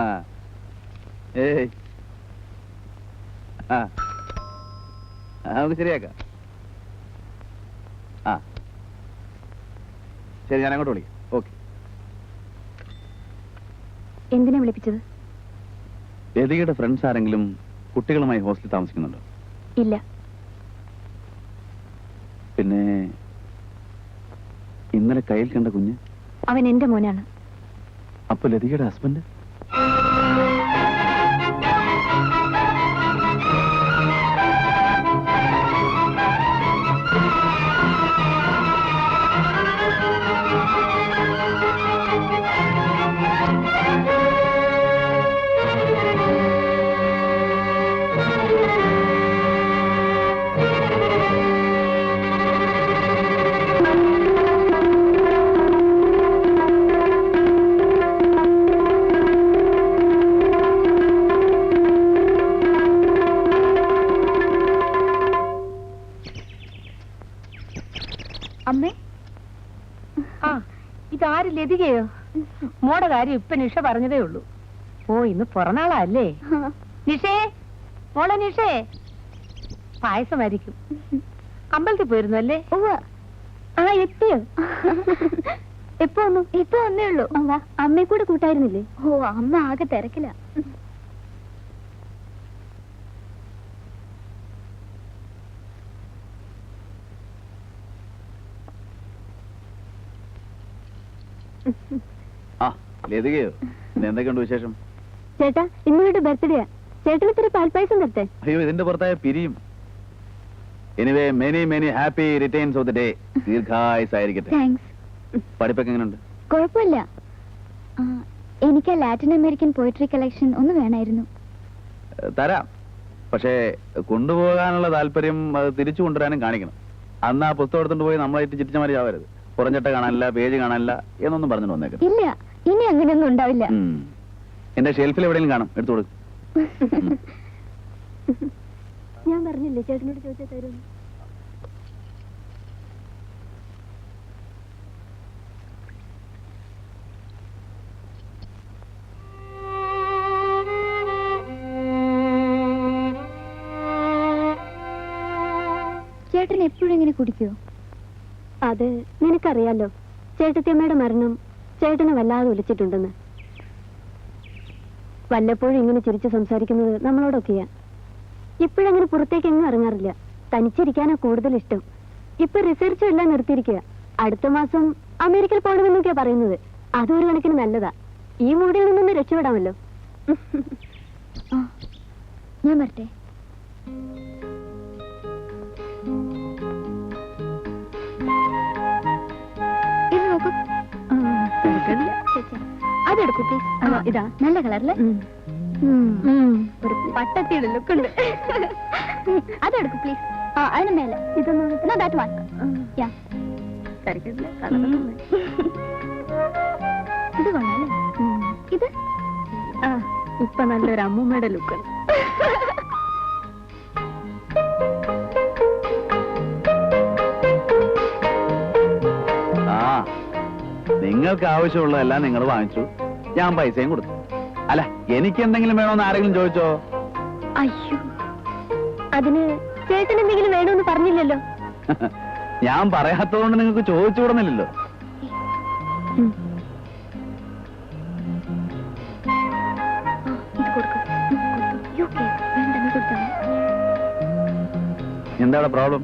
H: ആ ഏയ് ആ നമുക്ക് ശരിയാക്കാം. ആ ശരി, ഞാൻ അങ്ങോട്ട് വിളിക്കാം. ഓക്കെ.
B: എന്തിനാ വിളിപ്പിച്ചത്?
H: ലതികയുടെ ഫ്രണ്ട്സ് ആരെങ്കിലും കുട്ടികളുമായി ഹോസ്റ്റലിൽ താമസിക്കുന്നുണ്ടോ?
B: ഇല്ല.
H: പിന്നെ ഇന്നലെ കയ്യിൽ കണ്ട കുഞ്ഞ്?
B: അവൻ എന്റെ മോനാണ്.
H: അപ്പൊ ലതികയുടെ ഹസ്ബൻഡ്?
B: അമ്മേ,
C: ആ ഇതാര് ലതികയോ? മോടെ കാര്യം ഇപ്പൊ നിഷ പറഞ്ഞതേ ഉള്ളൂ. ഓ ഇന്ന് പിറന്നാളല്ലേ? നിഷേ, മോളെ നിഷേ, പായസമായിരിക്കും. അമ്പലത്തിൽ പോയിരുന്നു അല്ലേ?
B: ആ എത്തിയോ? എപ്പോ വന്നു? ഇപ്പൊ വന്നേ ഉള്ളൂ. അമ്മയെ കൂടെ കൂട്ടായിരുന്നില്ലേ? ഓ, അമ്മ ആകെ തിരക്കില്ല.
H: ആ ലതികയോ? പിന്നെ എന്തൊക്കെയുണ്ട് വിശേഷം?
B: ചേട്ടാ, ഇന്നോട്ട് ബർത്ത്ഡേയാ. ചേട്ടന് ഇത്തിരി പാൽപ്പായസം തരട്ടെ?
H: അയ്യോ, ഇതിന്റെ പുറത്തായ പിരിയും. Anyway many many happy returns of the day. ദീർഘായുസ്സായിരിക്കട്ടെ.
B: താങ്ക്സ്.
H: പഠിപ്പൊക്കെ എങ്ങനെയുണ്ട്?
B: കുഴപ്പമില്ല. എനിക്ക് ലാറ്റിൻ അമേരിക്കൻ പോയട്രി കളക്ഷൻ ഒന്ന് വേണമായിരുന്നു.
H: തരാം. പക്ഷേ കൊണ്ടുപോകാനുള്ള താല്പര്യം അത് തിരിച്ചു കൊണ്ടുവരാനും കാണിക്കണം. അന്ന് ആ പുസ്തകം എടുത്തോണ്ട് പോയി നമ്മളായിട്ട് ചിറ്റിച്ചമാരി ആവരുത്. പുറഞ്ചട്ട കാണാനില്ല, പേജ് കാണാനില്ല എന്നൊന്നും പറഞ്ഞു വന്നേക്കും.
B: ഇല്ല, ഇനി അങ്ങനെയൊന്നും ഉണ്ടാവില്ല.
H: എന്റെ ഷെൽഫിൽ എവിടെയെങ്കിലും കാണും, എടുത്തു കൊടുക്കും.
B: ഞാൻ പറഞ്ഞില്ലേ ചേട്ടനോട് ചോദിച്ചാൽ തരും. ചേട്ടൻ എപ്പോഴും ഇങ്ങനെ കുടിക്കുവോ? അത് നിനക്കറിയാലോ, ചേട്ടത്തിയമ്മയുടെ മരണം ചേട്ടനെ വല്ലാതെ ഒലിച്ചിട്ടുണ്ടെന്ന്. വല്ലപ്പോഴും ഇങ്ങനെ ചിരിച്ച് സംസാരിക്കുന്നത് നമ്മളോടൊക്കെയാ. ഇപ്പോഴങ്ങനെ പുറത്തേക്ക് എങ്ങും ഇറങ്ങാറില്ല. തനിച്ചിരിക്കാനാ കൂടുതൽ ഇഷ്ടം. ഇപ്പൊ റിസർച്ചും എല്ലാം നിർത്തിയിരിക്കുക. അടുത്ത മാസം അമേരിക്കയിൽ പോകണമെന്നൊക്കെയാ പറയുന്നത്. അതൊരു കണക്കിന് നല്ലതാ. ഈ മൂടിൽ നിന്നൊന്ന് രക്ഷപ്പെടാമല്ലോ. ഞാൻ വരട്ടെ. ഇത് നോക്കൂ. അതെടുക്കൂ പ്ലീസ്. ഇതാ നല്ല കളറല്ലേ? ഒരു പട്ടത്തിയുടെ ലുക്കുണ്ട്. അതെടുക്കൂ പ്ലീസ്. അതിന് മേലെ ഇതൊന്നും ദാറ്റ് വൺ. ഇത് കൊള്ളാല്ലേ? ഇത് ഇപ്പൊ നല്ലൊരു അമ്മൂമ്മയുടെ ലുക്കുണ്ട്.
H: നിങ്ങൾക്ക് ആവശ്യമുള്ളതെല്ലാം നിങ്ങൾ വാങ്ങിച്ചു, ഞാൻ പൈസയും കൊടുത്തു. അല്ല, എനിക്ക് എന്തെങ്കിലും വേണോന്ന് ആരെങ്കിലും ചോദിച്ചോ?
B: അയ്യോ, അതിന് ചേട്ടൻ എന്തെങ്കിലും വേണമെന്ന് പറഞ്ഞില്ലല്ലോ.
H: ഞാൻ പറയാത്തതുകൊണ്ട് നിങ്ങൾക്ക് ചോദിച്ചു വിടുന്നില്ലല്ലോ. എന്താണ് പ്രോബ്ലം?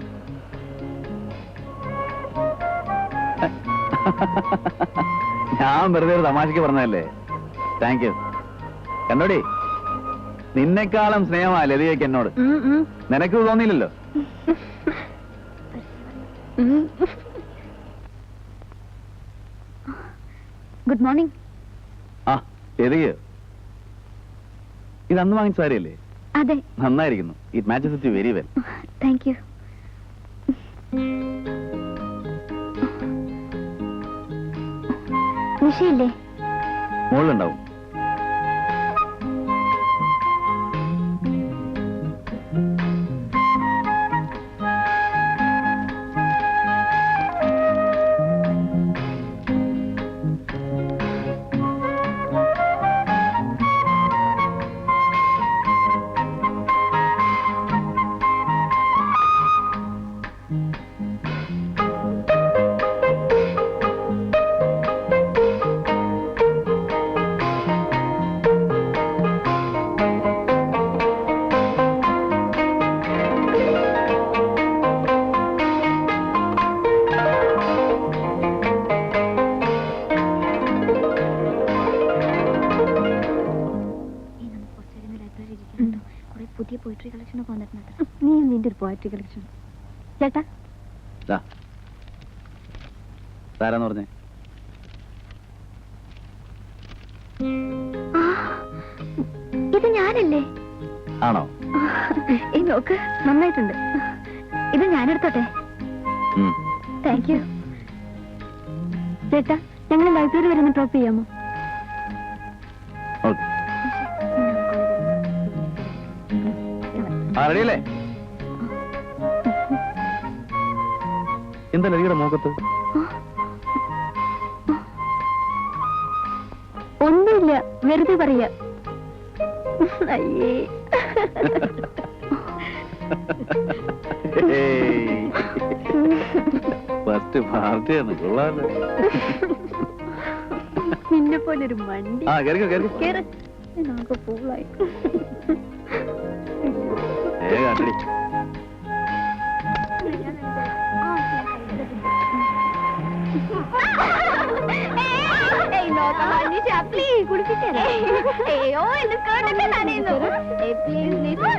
H: ഞാൻ വെറുതെ ഒരു തമാശക്ക് പറഞ്ഞതല്ലേ. Thank you. എന്നോടി, നിന്നെക്കാളും സ്നേഹമാ ലതികയ്ക്ക് എന്നോട്. നിനക്ക് തോന്നിയില്ലല്ലോ.
B: Good morning.
H: ആ ലതികയോ? ഇത് അന്ന് വാങ്ങിച്ച സാരിയല്ലേ?
B: അതെ.
H: നന്നായിരിക്കുന്നു. It matches with you very well.
B: Thank you. നിഷയില്ലേ?
H: മുകളിലുണ്ടാവും.
B: പുതിയ പോയിട്രി കളക്ഷൻ ഒക്കെ വന്നിട്ടുണ്ട്. നീ നിന്റെ ഒരു പോയിട്രി കളക്ഷൻ. ചേട്ടാ
H: താരാന്ന് പറഞ്ഞേ?
B: ഇത് ഞാനല്ലേ?
H: ആണോ?
B: ഈ നോക്ക്, നന്നായിട്ടുണ്ട്. ഇത് ഞാനെടുത്തോട്ടെ? Thank you. ചേട്ടാ, ഞങ്ങൾ ലൈബ്രറി വരെ ഒന്ന് ഡ്രോപ്പ് ചെയ്യാമോ?
H: റെഡിയല്ലേ? എന്താ ലതികയുടെ മുഖത്ത്?
B: ഒന്നുമില്ല, വെറുതെ പറയാ. അയ്യേ.
H: ഫസ്റ്റ് പാർട്ടിയാണ്. കൊള്ളാല്ലേ?
B: നിന്നെ പോലെ ഒരു വണ്ടി.
H: ആ കേറിക്കോ കേറി.
B: നമുക്ക് പോവായി.
H: കണ്ടടി.
B: അയ്യോ, എന്റെ സ്കേർട്ടൊക്കെ നനയുന്നു. പ്ലീസ്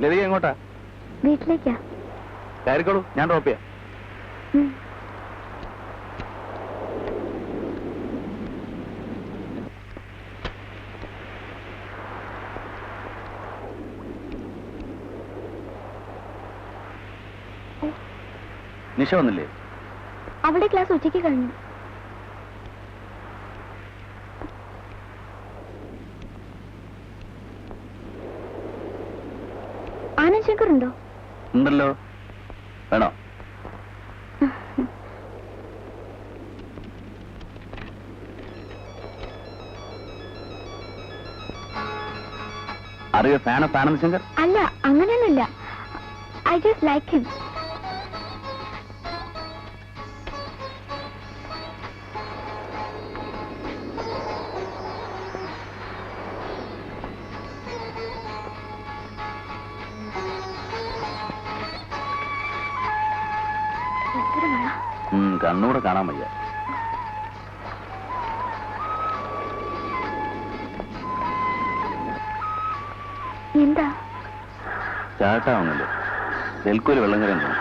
H: ലതിക എങ്ങോട്ടാ?
B: വീട്ടിലേക്കാ.
H: കയറിക്കോളൂ, ഞാൻ ഡ്രോപ്പ് ചെയ്യാം. നിഷ വന്നില്ലേ?
B: അവളുടെ ക്ലാസ് ഉച്ചയ്ക്ക് കഴിഞ്ഞു. ആനന്ദ് ശങ്കർ ഉണ്ടോ?
H: ഉണ്ടല്ലോ. വേണോ? അറിയോ ഫാൻ ഓഫ് ആനന്ദ് ശങ്കർ?
B: അല്ല, അങ്ങനെയൊന്നുമില്ല. I just like him.
H: കണ്ണൂടെ കാണാൻ വയ്യ.
B: എന്താ
H: ചാട്ടാവുന്നല്ലോ? നെൽക്കൂല് വെള്ളം കയറുന്നു.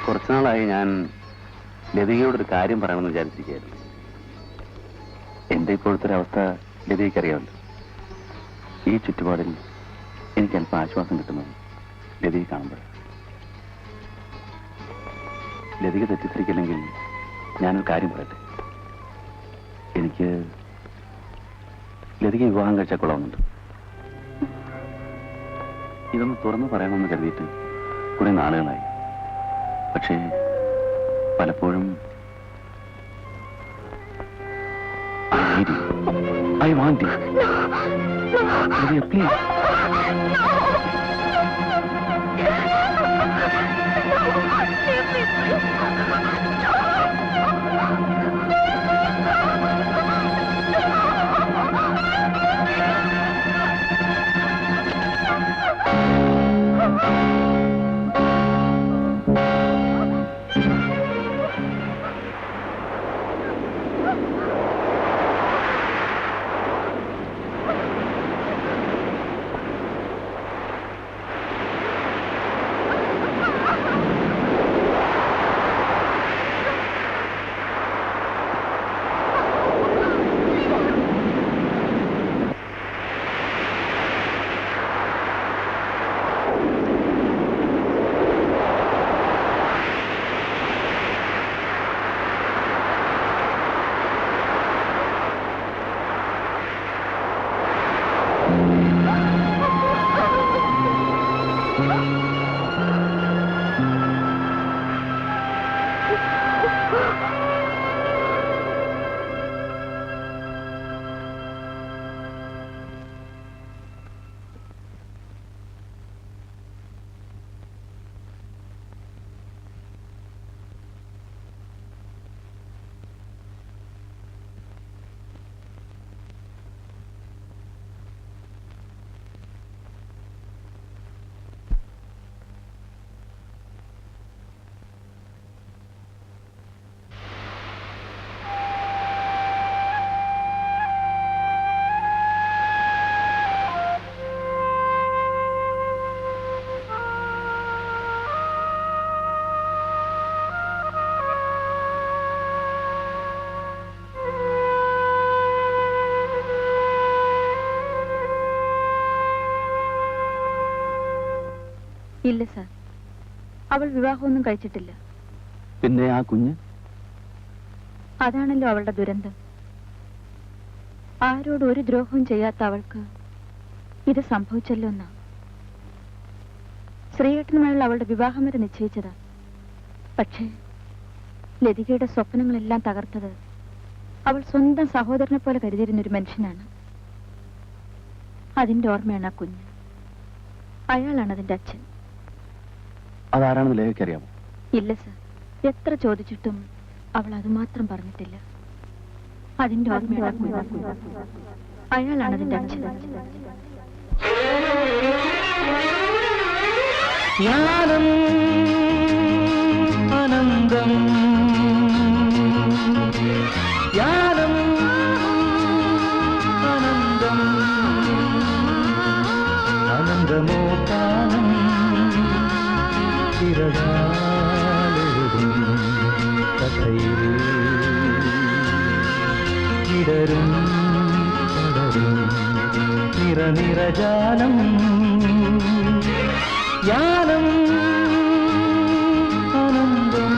H: കുറച്ചുനാളായി ഞാൻ ലതികയോടൊരു കാര്യം പറയണമെന്ന് വിചാരിച്ചിരിക്കുകയായിരുന്നു. എന്റെ ഇപ്പോഴത്തെ ഒരു അവസ്ഥ ലതികയ്ക്കറിയാമല്ലോ. ഈ ചുറ്റുപാടിൽ എനിക്ക് അല്പം ആശ്വാസം കിട്ടുന്നത് ലതിക കാണുമ്പോൾ. ലതിക തെറ്റിദ്ധരിക്കില്ലെങ്കിൽ ഞാനൊരു കാര്യം പറയട്ടെ. എനിക്ക് ലതിക വിവാഹം കഴിച്ചാൽ കൊള്ളാവുന്നുണ്ട്. ഇതൊന്ന് തുറന്നു പറയണമെന്ന് കരുതിയിട്ട് കുറെ നാളുകളായി. പക്ഷേ പലപ്പോഴും I want you. Lydia, please.
B: ഇല്ല സാർ, അവൾ വിവാഹമൊന്നും കഴിച്ചിട്ടില്ല.
H: പിന്നെ ആ കുഞ്ഞ്?
B: അതാണല്ലോ അവളുടെ ദുരന്തം. ആരോട് ഒരു ദ്രോഹവും ചെയ്യാത്ത അവൾക്ക് ഇത് സംഭവിച്ചല്ലോ എന്നാ. ശ്രീയേട്ടനുമായുള്ള അവളുടെ വിവാഹം വരെ നിശ്ചയിച്ചതാ. പക്ഷേ ലതികയുടെ സ്വപ്നങ്ങളെല്ലാം തകർത്തത് അവൾ സ്വന്തം സഹോദരനെ പോലെ കരുതിയിരുന്നൊരു മനുഷ്യനാണ്. അതിന്റെ ഓർമ്മയാണ് ആ കുഞ്ഞ്. അയാളാണ് അതിന്റെ അച്ഛൻ.
H: അതാരാണെന്ന് ലേഖയ്ക്ക് അറിയാമോ?
B: ഇല്ല സർ, എത്ര ചോദിച്ചിട്ടും അവൾ അത് മാത്രം പറഞ്ഞിട്ടില്ല. അതിന്റെ ഓർമ്മയാണ് അയാളാണ് അതിന്റെ അച്ഛൻ.
F: ജ്ഞാനം അനന്തം, ജ്ഞാനം അനന്തം, അനന്തമോ കാലം ചിരകാലെഴുതും കഥയിൽ ഇടരും പടരും നിറനിറജാലം, ജ്ഞാനം അനന്തം.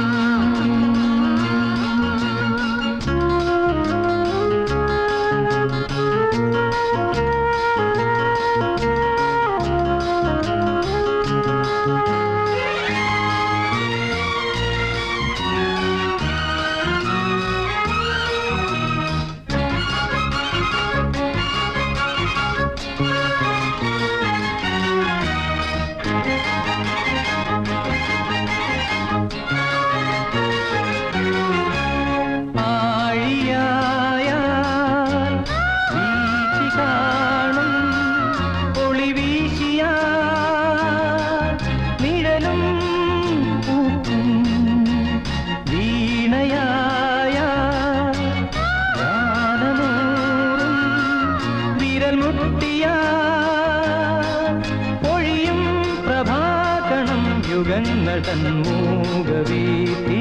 I: തന്മൂകവീതി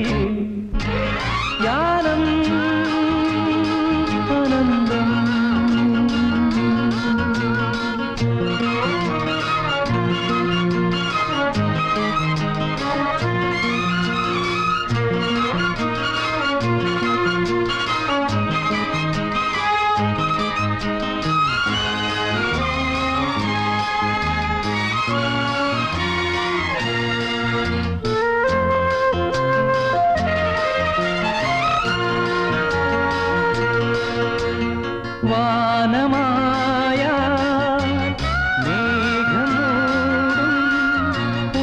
I: ജ്ഞാനം ആനന്ദം വാനമായ മേഘമൂടും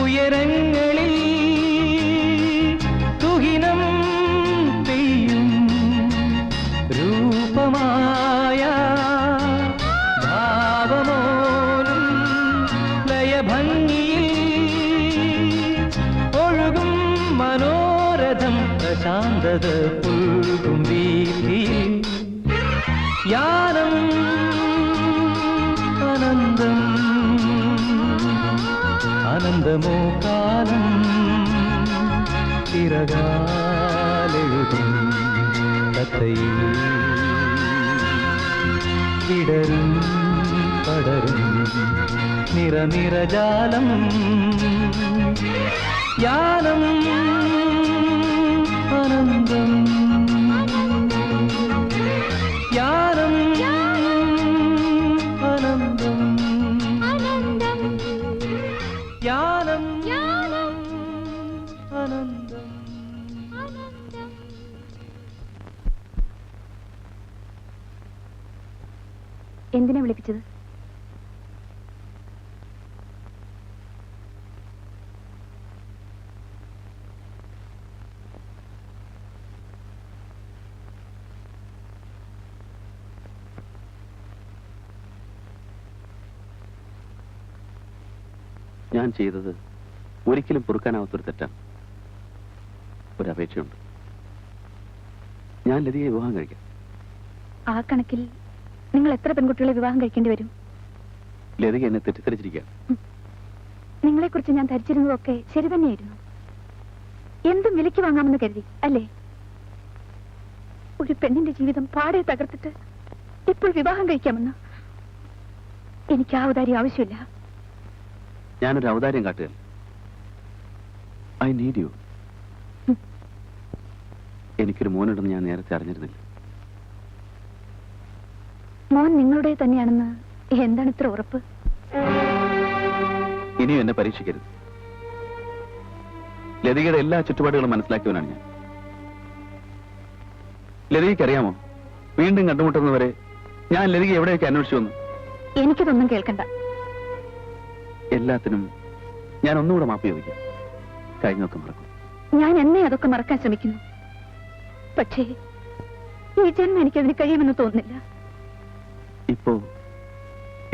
I: ഉയരങ്ങളിൽ തുഹിനം പെയ്യും രൂപമായ ഭാവമോലും ലയഭംഗിയിൽ ഒഴുകും മനോരഥം പ്രശാന്തത പുൽകും വീതിയിൽ യാനം ആനന്ദം ആനന്ദമോ കാലം തിരകാലെഴുതും കഥയിൽ വിടരും പടരും നിറനിറജാലം യാനം ആനന്ദം യാനം ആനന്ദം യാനം ആനന്ദം.
B: എന്തിനാ വിളിപ്പിച്ചത്?
D: ഞാൻ ചെയ്തത് ഒരിക്കലും പൊറുക്കാനാവാത്തൊരു തെറ്റാണ്. ഒരപേക്ഷയുണ്ട്. ഞാൻ ലതികയെ വിവാഹം കഴിക്കാം.
B: ആ കണക്കിൽ നിങ്ങൾ എത്ര പെൺകുട്ടികളെ വിവാഹം കഴിക്കേണ്ടി വരും?
D: ലതിക എന്നെ തെറ്റിദ്ധരിച്ചിരിക്കുക.
B: നിങ്ങളെക്കുറിച്ച് ഞാൻ ധരിച്ചിരുന്നതൊക്കെ ശരി തന്നെയായിരുന്നു. എന്തും വിലയ്ക്ക് വാങ്ങാമെന്ന് കരുതി അല്ലേ? ഒരു പെണ്ണിന്റെ ജീവിതം പാടെ തകർത്തിട്ട് ഇപ്പോൾ വിവാഹം കഴിക്കാമെന്ന് എനിക്ക് ആ ഔദാര്യം ആവശ്യമില്ല.
D: ഞാനൊരു ഔദാര്യം കാട്ടുക. I need you. എനിക്കൊരു മോനുണ്ടെന്ന് ഞാൻ നേരത്തെ അറിഞ്ഞിരുന്നില്ല.
B: മോൻ നിങ്ങളുടെ തന്നെയാണെന്ന് എന്താണ് ഇത്ര ഉറപ്പ്?
D: ഇനിയും എന്നെ പരീക്ഷിക്കരുത്. ലതികയുടെ എല്ലാ ചുറ്റുപാടുകളും മനസ്സിലാക്കിയവനാണ് ഞാൻ. ലതികയ്ക്കറിയാമോ, വീണ്ടും കണ്ടുമുട്ടുന്നവരെ ഞാൻ ലതിക എവിടെയൊക്കെ അന്വേഷിച്ചു വന്നു.
B: എനിക്കതൊന്നും കേൾക്കണ്ട.
D: എല്ലാത്തിനും ഞാൻ ഒന്നുകൂടെ മാപ്പ് ചോദിക്കാം. കഴിഞ്ഞൊക്കെ മറക്കും.
B: ഞാൻ എന്നെ അതൊക്കെ മറക്കാൻ ശ്രമിക്കുന്നു. പക്ഷേ ഈ ജന്മം എനിക്കതിന് കഴിയുമെന്ന് തോന്നുന്നില്ല.
D: ഇപ്പോ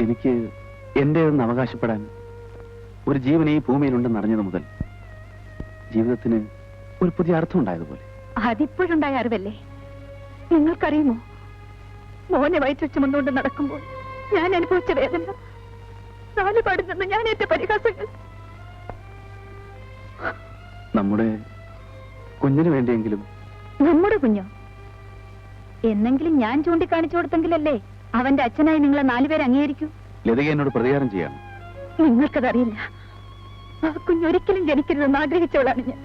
D: എനിക്ക് എന്റേതെന്ന് അവകാശപ്പെടാൻ ഒരു ജീവൻ ഈ ഭൂമിയിലുണ്ടെന്ന് അറിഞ്ഞത് മുതൽ ജീവിതത്തിന് ഒരു പുതിയ അർത്ഥം ഉണ്ടായതുപോലെ.
B: അതിപ്പോഴുണ്ടായ അറിവല്ലേ? നിങ്ങൾക്കറിയുമോ, മോനെ വയറ്റ് വെച്ച് മുന്നോട്ട് നടക്കുമ്പോൾ ഞാൻ അനുഭവിച്ച വേദന, നാലുപാടിൽ നിന്ന് ഞാൻ ഏറ്റ പരിഹാസങ്ങൾ.
D: നമ്മുടെ കുഞ്ഞിന് വേണ്ടിയെങ്കിലും.
B: നമ്മുടെ കുഞ്ഞോ? എന്നെങ്കിലും ഞാൻ ചൂണ്ടിക്കാണിച്ചു കൊടുത്തെങ്കിലല്ലേ അവന്റെ അച്ഛനായി നിങ്ങളെ നാലുപേരെ അംഗീകരിക്കൂ.
D: ലതിക എന്നോട് പ്രതികാരം ചെയ്യാണ്.
B: നിങ്ങൾക്കതറിയില്ല. ആ കുഞ്ഞൊരിക്കലും ജനിക്കരുതെന്ന് ആഗ്രഹിച്ചവളാണ് ഞാൻ.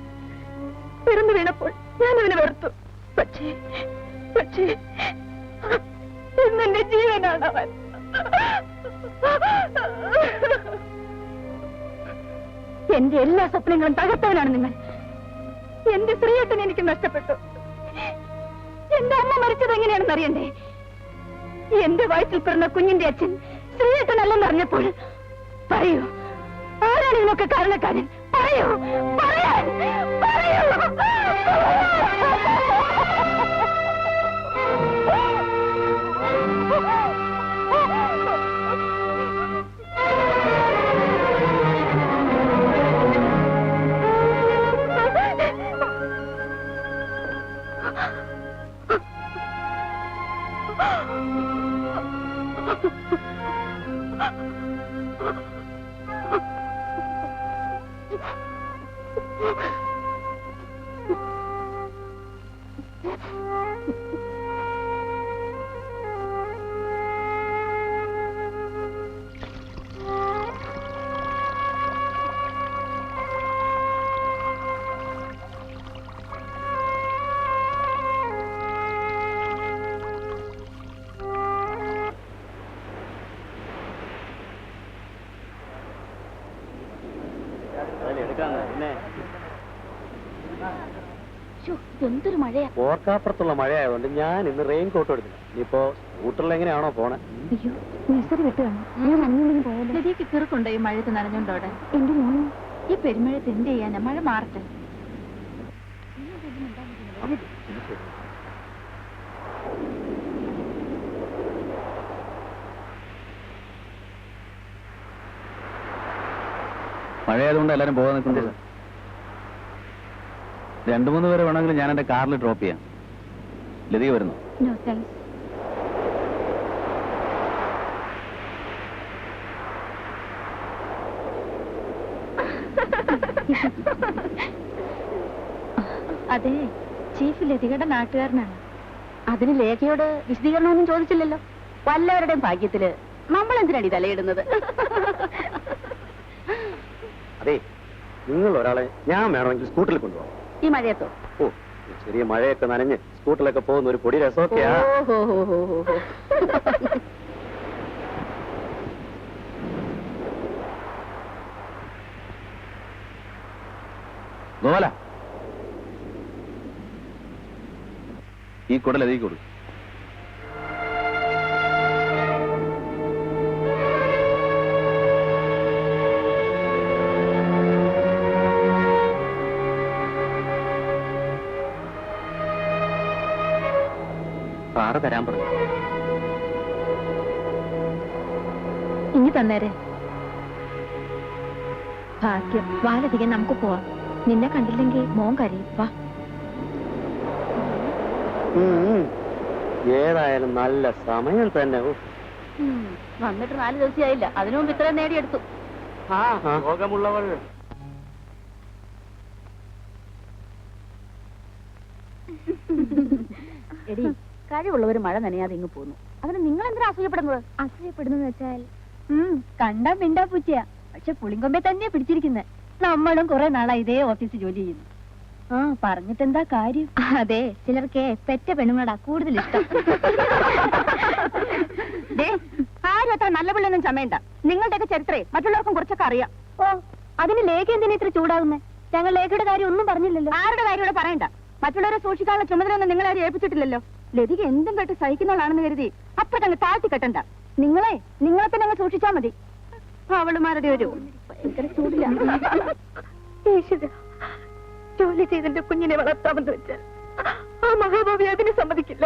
B: പിറന്നു വീണപ്പോൾ ഞാൻ അവനെ വെറുത്തു. പക്ഷേ ഇന്നെന്റെ ജീവനാണ് അവൻ. എന്റെ എല്ലാ സ്വപ്നങ്ങളും തകർത്തവനാണ് നിങ്ങൾ. എന്റെ ശ്രീയേട്ടൻ എനിക്ക് നഷ്ടപ്പെട്ടു. എന്റെ അമ്മ മരിച്ചത് എങ്ങനെയാണെന്ന് അറിയണ്ടേ? എന്റെ വയറ്റിൽ പിറന്ന കുഞ്ഞിന്റെ അച്ഛൻ ശ്രീയേട്ടനല്ലെന്ന് അറിഞ്ഞപ്പോൾ പറയൂ, ആരാണ് ഇതിനൊക്കെ കാരണക്കാരൻ? പറയൂ, പറയാൻ പറയൂ. എന്തൊരു മഴയാ.
D: ഓർക്കാപ്പുറത്തുള്ള മഴയായതുകൊണ്ട് ഞാൻ ഇന്ന് റെയിൻ കോട്ട് എടുത്തില്ല. ഇനിയിപ്പോ സ്കൂട്ടറിൽ എങ്ങനെയാണോ പോണേ?
B: അയ്യോ, നഴ്സറി വിട്ട് കാണും. ഞാൻ നനഞ്ഞുണ്ടെങ്കിൽ പോയാലോ? നദിക്ക് കിറുക്കുണ്ടോ ഈ മഴയത്ത് നനഞ്ഞോണ്ടോടെ? എന്റെ മോനെ, ഈ പെരുമഴത്ത് എന്ത് ചെയ്യാനാ? മഴ മാറട്ടെ.
H: മഴയായതുകൊണ്ട് എല്ലാരും പോകാൻ നിൽക്കുന്നത്. 2-3 പേരെ വേണമെങ്കിൽ ഞാൻ എന്റെ കാറിൽ ഡ്രോപ്പ് ചെയ്യാം. ലതിക വരുന്നു.
B: No thanks. അതെ, ചീഫ് ലതികയുടെ നാട്ടുകാരനാണ്.
C: അതിന് ലേഖയോട് വിശദീകരണമൊന്നും ചോദിച്ചില്ലല്ലോ. വല്ലവരുടെയും ഭാഗ്യത്തില് നമ്മൾ എന്തിനാണ് ഈ തലയിടുന്നത്?
D: അതെ, നിങ്ങൾ ഒരാളെ ഞാൻ വേണമെങ്കിൽ സ്കൂട്ടറിൽ കൊണ്ടുപോകാം.
C: ഈ മഴയത്തോ?
D: ഓ, ചെറിയ മഴയൊക്കെ നനഞ്ഞ് സ്കൂട്ടറിലൊക്കെ പോകുന്ന ഒരു പൊടി രസമൊക്കെയാ.
H: ഗോപാല, ഈ കുടൽ എതിക്ക് കൊടുക്കും.
D: സാറ് തരാൻ പറഞ്ഞു.
B: ഇനി തന്നേരെ. ഭാഗ്യം, വാലധികം നമുക്ക് പോവാം. നിന്നെ കണ്ടില്ലെങ്കിൽ മോൻ കരയും. വാ.
D: ഏതായാലും നല്ല സമയം തന്നെ.
C: വന്നിട്ട് 4 ദിവസമായില്ല, അതിനു മുമ്പ് ഇത്രയും നേടിയെടുത്തു.
D: രോഗമുള്ളവൾ
C: എടി, കഴിവുള്ളവർ മഴ നനയാതെ ഇങ്ങ് പോന്നു. അതിന് നിങ്ങൾ എന്തിനാ അസൂയപ്പെടുന്നത്?
B: അസൂയപ്പെടുന്നെന്ന് വെച്ചാൽ കണ്ടാ മിണ്ടാ പൂച്ചയാ, പക്ഷെ പുളിങ്കൊമ്പെ തന്നെ പിടിച്ചിരിക്കുന്നത്. നമ്മളും കുറെ നാളായി ഇതേ ഓഫീസിൽ ജോലി ചെയ്യുന്നു. ആ, പറഞ്ഞിട്ടെന്താ കാര്യം? അതെ, ചിലർക്ക് പെറ്റ പെണ്ണുങ്ങളാ കൂടുതൽ ഇഷ്ടം.
C: ആരും അത്ര നല്ല പിള്ളൊന്നും ചമയണ്ട. നിങ്ങളുടെയൊക്കെ ചരിത്രേ മറ്റുള്ളവർക്കും കുറച്ചൊക്കെ അറിയാം.
B: ഓ, അതിന് ലേഖ എന്തിനാ ഇത്ര ചൂടാവുന്നേ? ഞങ്ങൾ ലേഖയുടെ കാര്യം ഒന്നും പറഞ്ഞില്ലല്ലോ.
C: ആരുടെ കാര്യം ഇവിടെ പറയണ്ട. മറ്റുള്ളവരെ സൂക്ഷിക്കാനുള്ള ചുമതലയൊന്നും നിങ്ങളാരും ഏൽപ്പിച്ചിട്ടില്ലല്ലോ. ലതിക എന്തും കേട്ട് സഹിക്കുന്നവളാണെന്ന് കരുതി അപ്പൊ അങ്ങ് താഴ്ത്തി കെട്ടണ്ട. നിങ്ങളെ തന്നെ അങ്ങ് സൂക്ഷിച്ചാ മതി. അവളുമാരുടെ ഒരു ഭയങ്കര ചൂടില്ല.
B: ജോലി ചെയ്തിന്റെ കുഞ്ഞിനെ വളർത്താമെന്ന് വെച്ചാൽ ആ മഹാഭാവി അതിന് സമ്മതിക്കില്ല.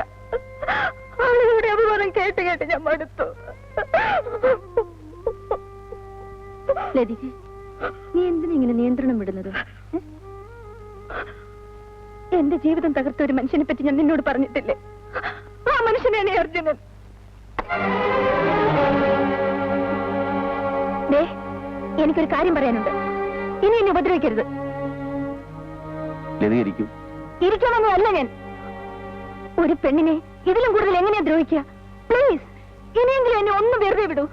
B: അവളുടെ അപമാനം കേട്ട് കേട്ട് ഞാൻ മടുത്തു. ലതിക, നീ എന്തിനിങ്ങനെ നിയന്ത്രണം വിടുന്നത്? എന്റെ ജീവിതം തകർത്ത ഒരു മനുഷ്യനെ പറ്റി ഞാൻ നിന്നോട് പറഞ്ഞിട്ടില്ലേ? ആ മനുഷ്യനാണ് അർജുനൻ. എനിക്കൊരു കാര്യം പറയാനുണ്ട്. ഇനി എന്നെ ഉപദ്രവിക്കരുത്. ഇരിക്കണമെന്നും അല്ല ഞാൻ. ഒരു പെണ്ണിനെ ഇതിലും കൂടുതൽ എങ്ങനെയാ ദ്രോഹിക്കുക? പ്ലീസ്, ഇനിയെങ്കിലും എന്നെ ഒന്ന് വെറുതെ വിടൂ.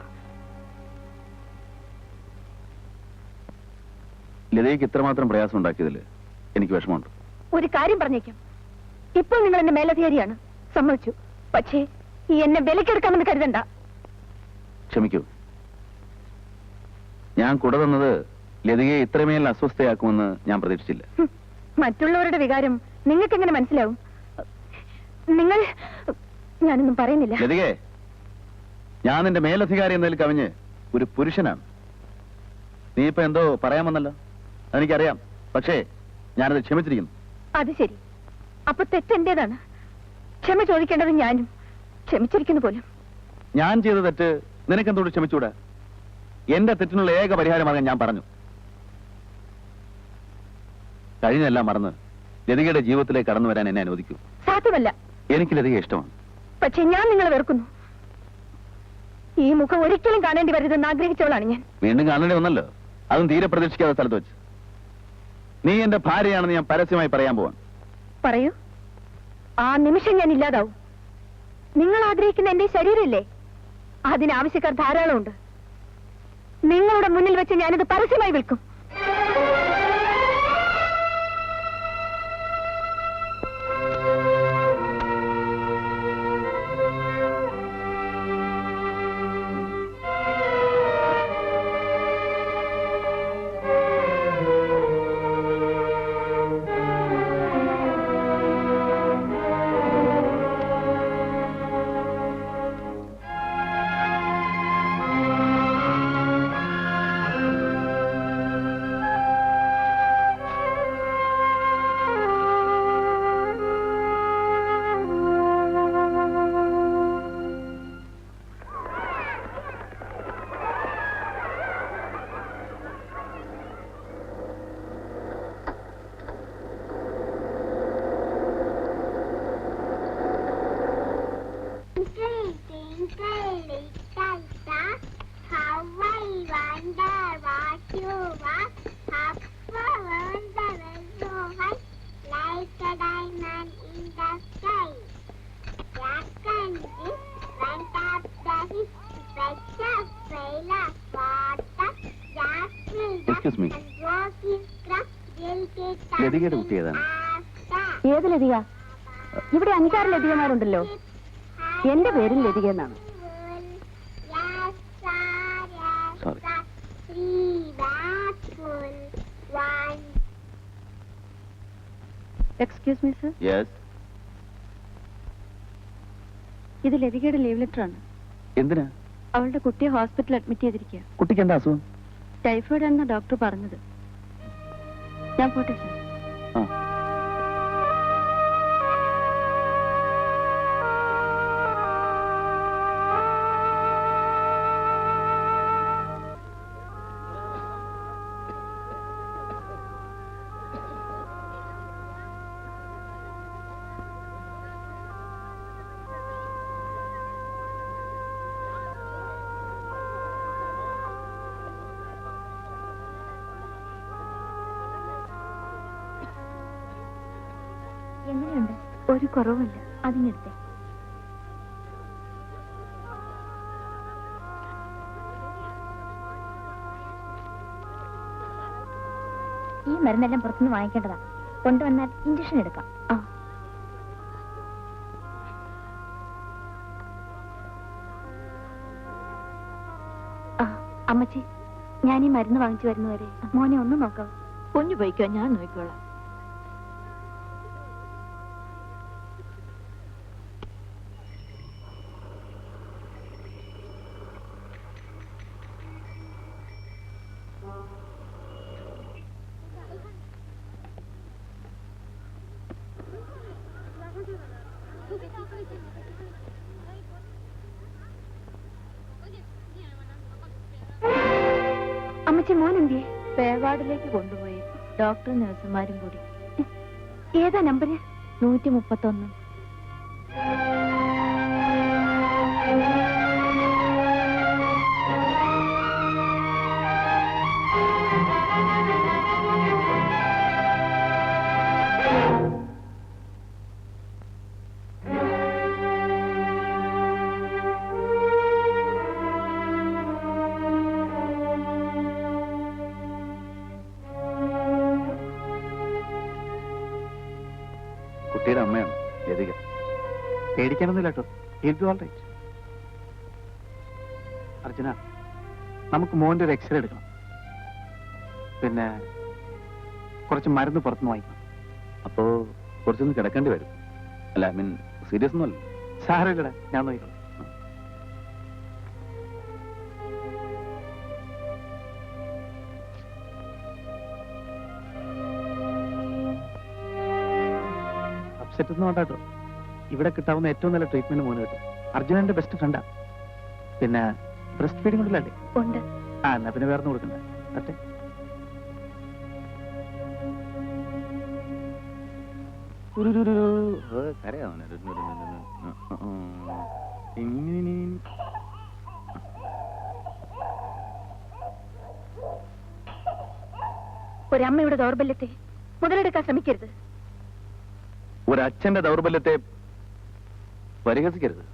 H: ലതയ്ക്ക് ഇത്രമാത്രം പ്രയാസം ഉണ്ടാക്കിയതില് എനിക്ക് വിഷമമുണ്ട്.
B: ഒരു കാര്യം പറഞ്ഞേക്കാം, ഇപ്പോൾ നിങ്ങൾ എന്റെ മേലധികാരിയാണ്, സമ്മതിച്ചു. പക്ഷേ ഈ എന്നെ വിലക്കെടുക്കാമെന്ന് കരുതണ്ട.
H: ക്ഷമിക്കൂ, ഞാൻ കുട തന്നത് ലതികയെ ഇത്രമേൽ അസ്വസ്ഥയാക്കുമെന്ന് ഞാൻ പ്രതീക്ഷിച്ചില്ല.
B: മറ്റുള്ളവരുടെ വികാരം നിങ്ങൾക്ക് എങ്ങനെ മനസ്സിലാവും? നിങ്ങൾ, ഞാനൊന്നും പറയുന്നില്ല.
H: ലതികേ, ഞാൻ നിന്റെ മേലധികാരി എന്നതിൽ കവിഞ്ഞ് ഒരു പുരുഷനാണ്. നീ ഇപ്പൊ എന്തോ പറയാമെന്നല്ലോ, അതെനിക്കറിയാം. പക്ഷേ ഞാനത് ക്ഷമിച്ചിരിക്കുന്നു.
B: അത് ശരി, അപ്പൊ തെറ്റെന്റേതാണ്. ക്ഷമ ചോദിക്കേണ്ടത് ഞാനും. ക്ഷമിച്ചിരിക്കുന്നു പോലും.
H: ഞാൻ ചെയ്ത തെറ്റ് നിനക്കെന്തോട് ക്ഷമിച്ചൂടാ? എന്റെ തെറ്റിനുള്ള ഏക പരിഹാരമാകാൻ ഞാൻ പറഞ്ഞു. കഴിഞ്ഞെല്ലാം മറന്ന് ലതികയുടെ ജീവിതത്തിലേക്ക് കടന്നു വരാൻ എന്നെ അനുവദിക്കൂ.
B: സാധ്യമല്ല.
H: എനിക്ക് ലതിക ഇഷ്ടമാണ്.
B: പക്ഷെ ഞാൻ നിങ്ങളെ വെറുക്കുന്നു. ഈ മുഖം ഒരിക്കലും കാണേണ്ടി വരരുതെന്ന് ആഗ്രഹിച്ചവളാണ് ഞാൻ.
H: വീണ്ടും കാണേണ്ടി വന്നല്ലോ, അതും തീരെ പ്രതീക്ഷിക്കാത്ത സ്ഥലത്ത് വെച്ച്. നീ എന്റെ ഭാര്യയാണെന്ന് ഞാൻ പരസ്യമായി പറയാൻ പോവാൻ.
B: പറയൂ. ആ നിമിഷം ഞാൻ ഇല്ലാതാവും. നിങ്ങൾ ആഗ്രഹിക്കുന്ന എന്റെ ശരീരമില്ലേ, അതിനാവശ്യക്കാർ ധാരാളമുണ്ട്. നിങ്ങളുടെ മുന്നിൽ വെച്ച് ഞാനിത് പരസ്യമായി വിൽക്കും.
H: എക്സ്ക്യൂസ് മീ, ലതികയുടെ കുട്ടി ഏതാണ്?
B: ഏത് ലതിക? ഇവിടെ 5-6 ലതികമാരുണ്ടല്ലോ. എന്റെ പേരും ലതിക എന്നാണ്.
H: Sorry.
B: Excuse me sir,
H: yes.
B: ഇത് ലതികയുടെ ലീവ് ലെറ്റർ ആണ്.
H: എന്തിനാ?
B: അവളുടെ കുട്ടിയെ ഹോസ്പിറ്റലിൽ അഡ്മിറ്റ് ചെയ്തിരിക്കുക.
H: കുട്ടിക്ക് എന്താ അസുഖം?
B: ടൈഫോയിഡ് ആണെന്ന ഡോക്ടർ പറഞ്ഞത്. ഞാൻ പോട്ടെ സർ.
H: ആ.
B: എങ്ങനെയുണ്ട്? ഒരു കുറവുമില്ല. അതിനെടുത്തേ. ഈ മരുന്നെല്ലാം പുറത്തുനിന്ന് വാങ്ങിക്കേണ്ടതാ. കൊണ്ടുവന്നാൽ ഇഞ്ചക്ഷൻ എടുക്കാം. അമ്മച്ചി, ഞാൻ ഈ മരുന്ന് വാങ്ങിച്ചു വരുന്നവരെ മോനെ ഒന്ന് നോക്കാം. കുഞ്ഞു പോയിക്കോ, ഞാൻ നോക്കിക്കോളാം. അമ്മച്ചി, മോൻ എന്തിയെ? പേവാർഡിലേക്ക് കൊണ്ടുപോയി. ഡോക്ടറും നഴ്സുമാരും കൂടി. ഏതാ നമ്പര്? 131.
H: കുട്ടിയുടെ അമ്മയാണ് ലതിക.
D: പേടിക്കാനൊന്നുമില്ല കേട്ടോ. അർജുന, നമുക്ക് മോന്റെ ഒരു എക്സ്റേ എടുക്കണം. പിന്നെ കുറച്ച് മരുന്ന് പുറത്തുനിന്ന് വാങ്ങിക്കണം.
H: അപ്പോ കുറച്ചൊന്ന് കിടക്കേണ്ടി വരും. അല്ല, ഐ മീൻ സീരിയസ് ഒന്നും അല്ല.
D: സാരമില്ലടാ, ഞാൻ നോക്കിക്കോളാം. അപ്സെറ്റ് ഒന്നും വേണ്ട കേട്ടോ. ഇവിടെ കിട്ടാവുന്ന ഏറ്റവും നല്ല ട്രീറ്റ്മെന്റ് മോന് കിട്ടും. അർജുനന്റെ ബെസ്റ്റ് ഫ്രണ്ടാ. പിന്നെ ബ്രസ്റ്റ് ഫീഡിംഗ് ഉണ്ടല്ലേ?
B: ഉണ്ട്.
D: എന്നാ പിന്നെ വേറെ കൊടുക്കണ്ട. അട്ടെ,
B: ഒരമ്മയുടെ ദൗർബല്യത്തെ മുതലെടുക്കാൻ ശ്രമിക്കരുത്.
H: ഒരച്ഛന്റെ ദൗർബല്യത്തെ പരിഹസിക്കരുത്.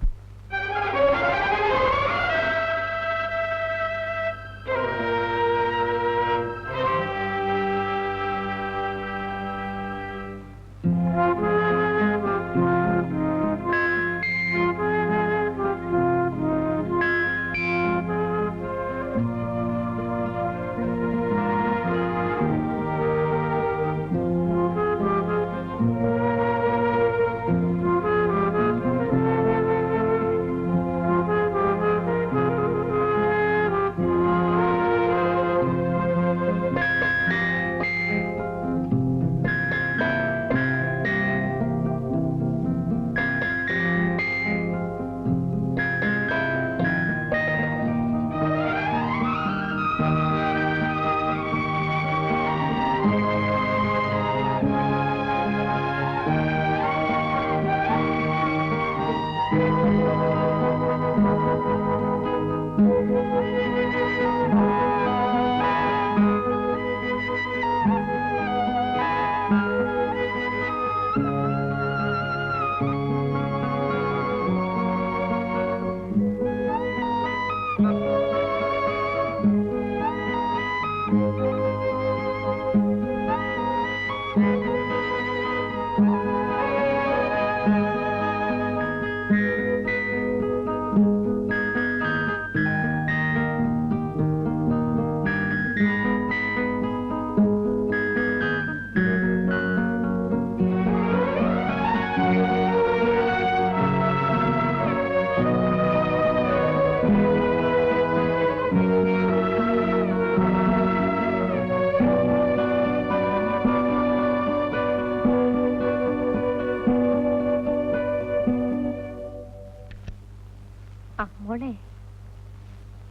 C: മോളെ,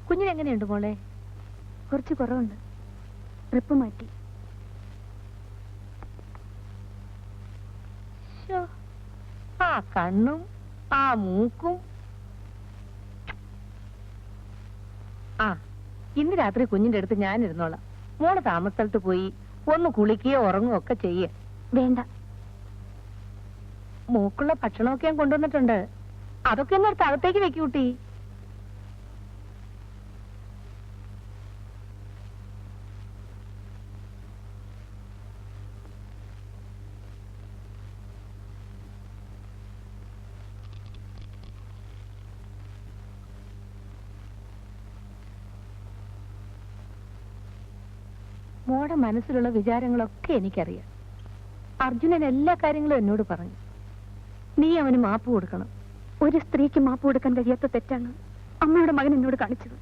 C: കുഞ്ഞിനെങ്ങനെയുണ്ട് മോളെ?
B: കുറച്ച് കുറവുണ്ട്. ട്രിപ്പ് മാറ്റി.
C: ആ കണ്ണും ആ മൂക്കും. ആ ഇന്ന് രാത്രി കുഞ്ഞിന്റെ അടുത്ത് ഞാൻ ഇരുന്നോളാം. മോള് താമസസ്ഥലത്ത് പോയി ഒന്ന് കുളിക്കുകയോ ഉറങ്ങുകയോ ഒക്കെ ചെയ്യേ.
B: വേണ്ട.
C: മൂക്കുള്ള ഭക്ഷണമൊക്കെ ഞാൻ കൊണ്ടുവന്നിട്ടുണ്ട്. അതൊക്കെ ഒന്ന് എടുത്ത് അകത്തേക്ക് വെക്കൂട്ടി. മോടെ മനസ്സിലുള്ള വിചാരങ്ങളൊക്കെ എനിക്കറിയാം. അർജുനൻ എല്ലാ കാര്യങ്ങളും എന്നോട് പറഞ്ഞു. നീ അവന് മാപ്പ് കൊടുക്കണം.
B: ഒരു സ്ത്രീക്ക് മാപ്പ് കൊടുക്കാൻ കഴിയാത്ത തെറ്റാണ് അമ്മയുടെ മകൻ എന്നോട് കാണിച്ചത്.